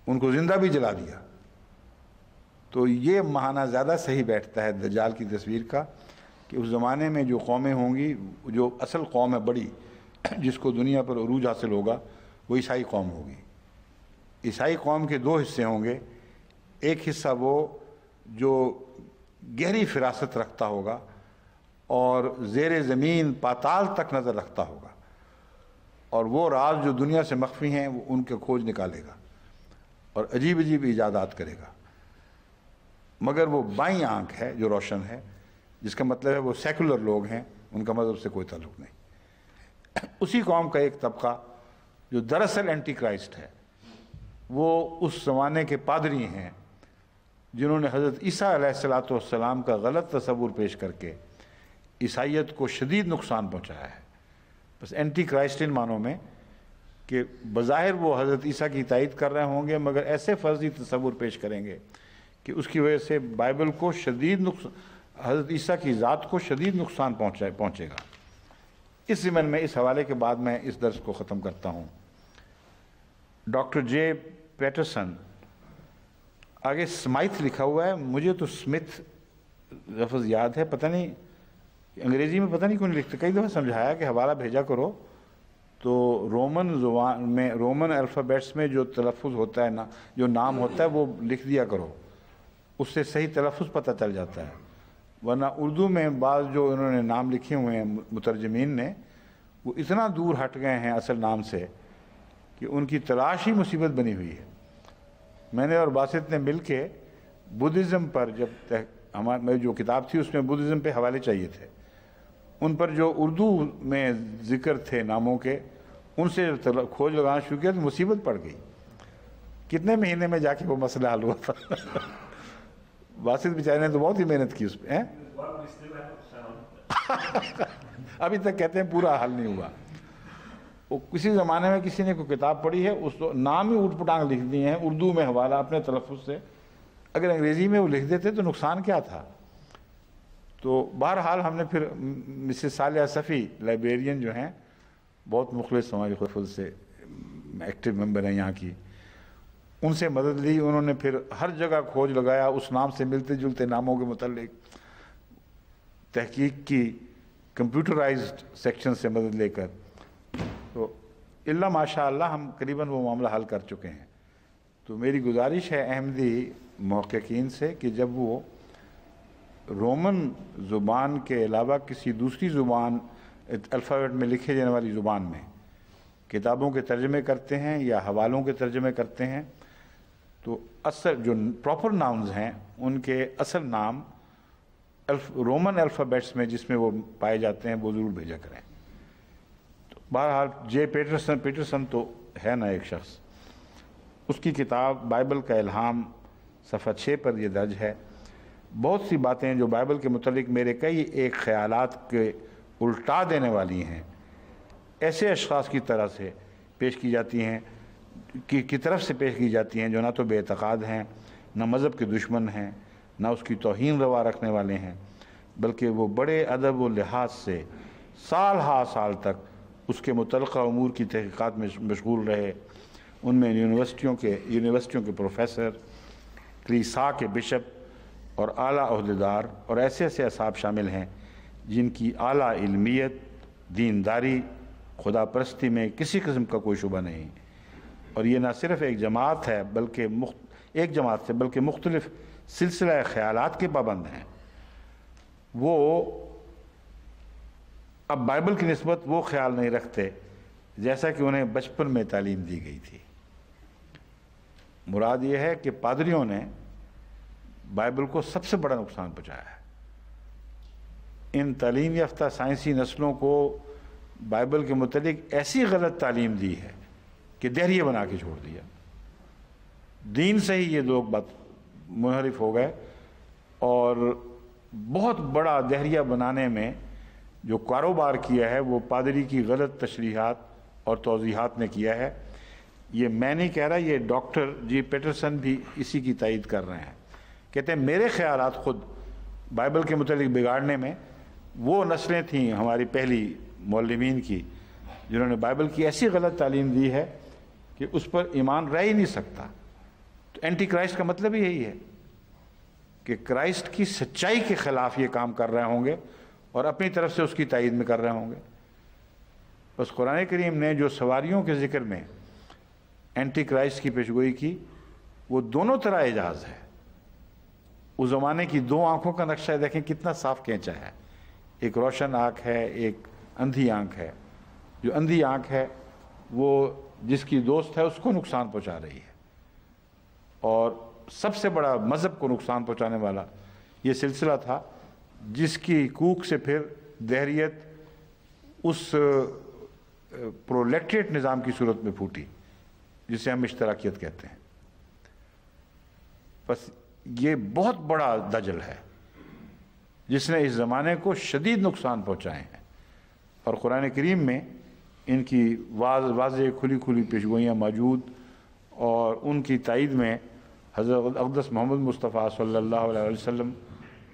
ان کو زندہ بھی جلا دیا۔ تو یہ معنی زیادہ صحیح بیٹھتا ہے دجال کی تصویر کا کہ اس زمانے میں جو قومیں ہوں گی، جو اصل قوم ہے بڑی جس کو دنیا پر عروج حاصل ہوگا، وہ عیسائی قوم ہوگی۔ عیسائی قوم کے دو حصے ہوں گے، ایک حصہ وہ جو گہری فراست رکھتا ہوگا اور زیر زمین پاتال تک نظر رکھتا ہوگا، اور وہ راز جو دنیا سے مخفی ہیں وہ ان کے کھوج نکالے گا اور عجیب عجیب ایجادات کرے گا۔ مگر وہ بائیں آنکھ ہے جو روشن ہے، جس کا مطلب ہے وہ سیکولر لوگ ہیں، ان کا مذہب سے کوئی تعلق نہیں۔ اسی قوم کا ایک طبقہ جو دراصل اینٹی کرائسٹ ہے، وہ اس زمانے کے پادری ہیں جنہوں نے حضرت عیسیٰ علیہ السلام کا غلط تصور پیش کر کے عیسائیت کو شدید نقصان پہنچایا ہے۔ بس اینٹی کرائسٹ ان معنوں میں کہ بظاہر وہ حضرت عیسیٰ کی تائید کر رہے ہوں گے، مگر ایسے فرضی تصور پیش کریں گے کہ اس کی وجہ سے بائبل کو شدید حضرت عیسیٰ کی ذات کو شدید نقصان پہنچے گا۔ اس ضمن میں اس حوالے کے بعد میں اس درس کو ختم کرتا ہوں۔ ڈاکٹر جے پیٹرسن، آگے سمائتھ لکھا ہوا ہے، مجھے تو سمتھ لفظ یاد ہے، پتہ نہیں انگریزی میں پتہ نہیں کیوں نہیں لکھتے، کئی دفعہ سمجھایا کہ حوالہ بھیجا کرو تو رومن زبان میں، رومن الفابیٹس میں جو تلفظ ہوتا ہے نا، جو نام ہوتا ہے وہ لکھ دیا کرو، اس سے صحیح تلفظ پتہ چل جاتا ہے۔ ورنہ اردو میں بعض جو انہوں نے نام لکھے ہوئے ہیں مترجمین نے، وہ اتنا دور ہٹ گئے ہیں اصل نام سے کہ ان کی تلاش ہی مصیبت بنی ہوئی ہے۔ میں نے اور باسط نے مل کے بدھزم پر، جب ہماری جو کتاب تھی اس میں بدھزم پہ حوالے چاہیے تھے، ان پر جو اردو میں ذکر تھے ناموں کے، ان سے کھوج لگانا شروع کیا تو مصیبت پڑ گئی۔ کتنے مہینے میں جا کے وہ مسئلہ حل ہوا تھا۔ باسط بیچارے نے تو بہت ہی محنت کی اس پہ، ابھی تک کہتے ہیں پورا حل نہیں ہوا۔ وہ کسی زمانے میں کسی نے کوئی کتاب پڑھی ہے، اس نام ہی اوٹ پٹانگ لکھ دیے ہیں اردو میں حوالہ اپنے تلفظ سے، اگر انگریزی میں وہ لکھ دیتے تو نقصان کیا تھا۔ تو بہرحال ہم نے پھر مسز صالحہ صفی لائبریرین جو ہیں، بہت مخلص ہماری خود سے ایکٹیو ممبر ہیں یہاں کی، ان سے مدد لی۔ انہوں نے پھر ہر جگہ کھوج لگایا اس نام سے ملتے جلتے ناموں کے متعلق، تحقیق کی کمپیوٹرائزڈ سیکشن سے مدد لے کر، تو اللہ ماشاء اللہ ہم قریباً وہ معاملہ حل کر چکے ہیں۔ تو میری گزارش ہے احمدی محققین سے کہ جب وہ رومن زبان کے علاوہ کسی دوسری زبان الفابیٹ میں لکھے جانے والی زبان میں کتابوں کے ترجمے کرتے ہیں یا حوالوں کے ترجمے کرتے ہیں، تو اصل جو پراپر ناؤنز ہیں ان کے اصل نام رومن الفابیٹس میں جس میں وہ پائے جاتے ہیں وہ ضرور بھیجا کریں۔ تو بہرحال جے پیٹرسن تو ہے نا ایک شخص، اس کی کتاب بائبل کا الہام صفحہ 6 پر یہ درج ہے۔ بہت سی باتیں جو بائبل کے متعلق میرے کئی ایک خیالات کے الٹا دینے والی ہیں، ایسے اشخاص کی طرح سے پیش کی جاتی ہیں، کی طرف سے پیش کی جاتی ہیں جو نہ تو بے اعتقاد ہیں، نہ مذہب کے دشمن ہیں، نہ اس کی توہین روا رکھنے والے ہیں، بلکہ وہ بڑے ادب و لحاظ سے سال ہا سال تک اس کے متعلقہ امور کی تحقیقات میں مشغول رہے۔ ان میں یونیورسٹیوں کے پروفیسر، کلیسا کے بشپ اور اعلیٰ عہدیدار اور ایسے اصحاب شامل ہیں جن کی اعلیٰ علمیت، دینداری، خدا پرستی میں کسی قسم کا کوئی شبہ نہیں، اور یہ نہ صرف ایک جماعت ہے بلکہ مختلف سلسلہ خیالات کے پابند ہیں۔ وہ اب بائبل کی نسبت وہ خیال نہیں رکھتے جیسا کہ انہیں بچپن میں تعلیم دی گئی تھی۔ مراد یہ ہے کہ پادریوں نے بائبل کو سب سے بڑا نقصان پہنچایا ہے۔ ان تعلیم یافتہ سائنسی نسلوں کو بائبل کے متعلق ایسی غلط تعلیم دی ہے کہ دہریے بنا کے چھوڑ دیا۔ دین سے ہی یہ لوگ منحرف ہو گئے، اور بہت بڑا دہریہ بنانے میں جو کاروبار کیا ہے وہ پادری کی غلط تشریحات اور توضیحات نے کیا ہے۔ یہ میں نہیں کہہ رہا، یہ ڈاکٹر جی پیٹرسن بھی اسی کی تائید کر رہے ہیں۔ کہتے ہیں میرے خیالات خود بائبل کے متعلق بگاڑنے میں وہ نسلیں تھیں ہماری پہلی معلمین کی جنہوں نے بائبل کی ایسی غلط تعلیم دی ہے کہ اس پر ایمان رہ ہی نہیں سکتا۔ تو اینٹی کرائسٹ کا مطلب ہی یہی ہے کہ کرائسٹ کی سچائی کے خلاف یہ کام کر رہے ہوں گے اور اپنی طرف سے اس کی تائید میں کر رہے ہوں گے۔ بس قرآن کریم نے جو سواریوں کے ذکر میں اینٹی کرائسٹ کی پیشگوئی کی، وہ دونوں طرح اعجاز ہے۔ اس زمانے کی دو آنکھوں کا نقشہ دیکھیں کتنا صاف کھینچا ہے، ایک روشن آنکھ ہے، ایک اندھی آنکھ ہے۔ جو اندھی آنکھ ہے وہ جس کی دوست ہے اس کو نقصان پہنچا رہی ہے، اور سب سے بڑا مذہب کو نقصان پہنچانے والا یہ سلسلہ تھا جس کی کوک سے پھر دہریت اس پرولیٹریٹ نظام کی صورت میں پھوٹی جسے ہم اشتراکیت کہتے ہیں۔ بس یہ بہت بڑا دجل ہے جس نے اس زمانے کو شدید نقصان پہنچائے ہیں، اور قرآن کریم میں ان کی واضح کھلی پیشگوئیاں موجود، اور ان کی تائید میں حضرت اقدس محمد مصطفیٰ صلی اللہ علیہ وسلم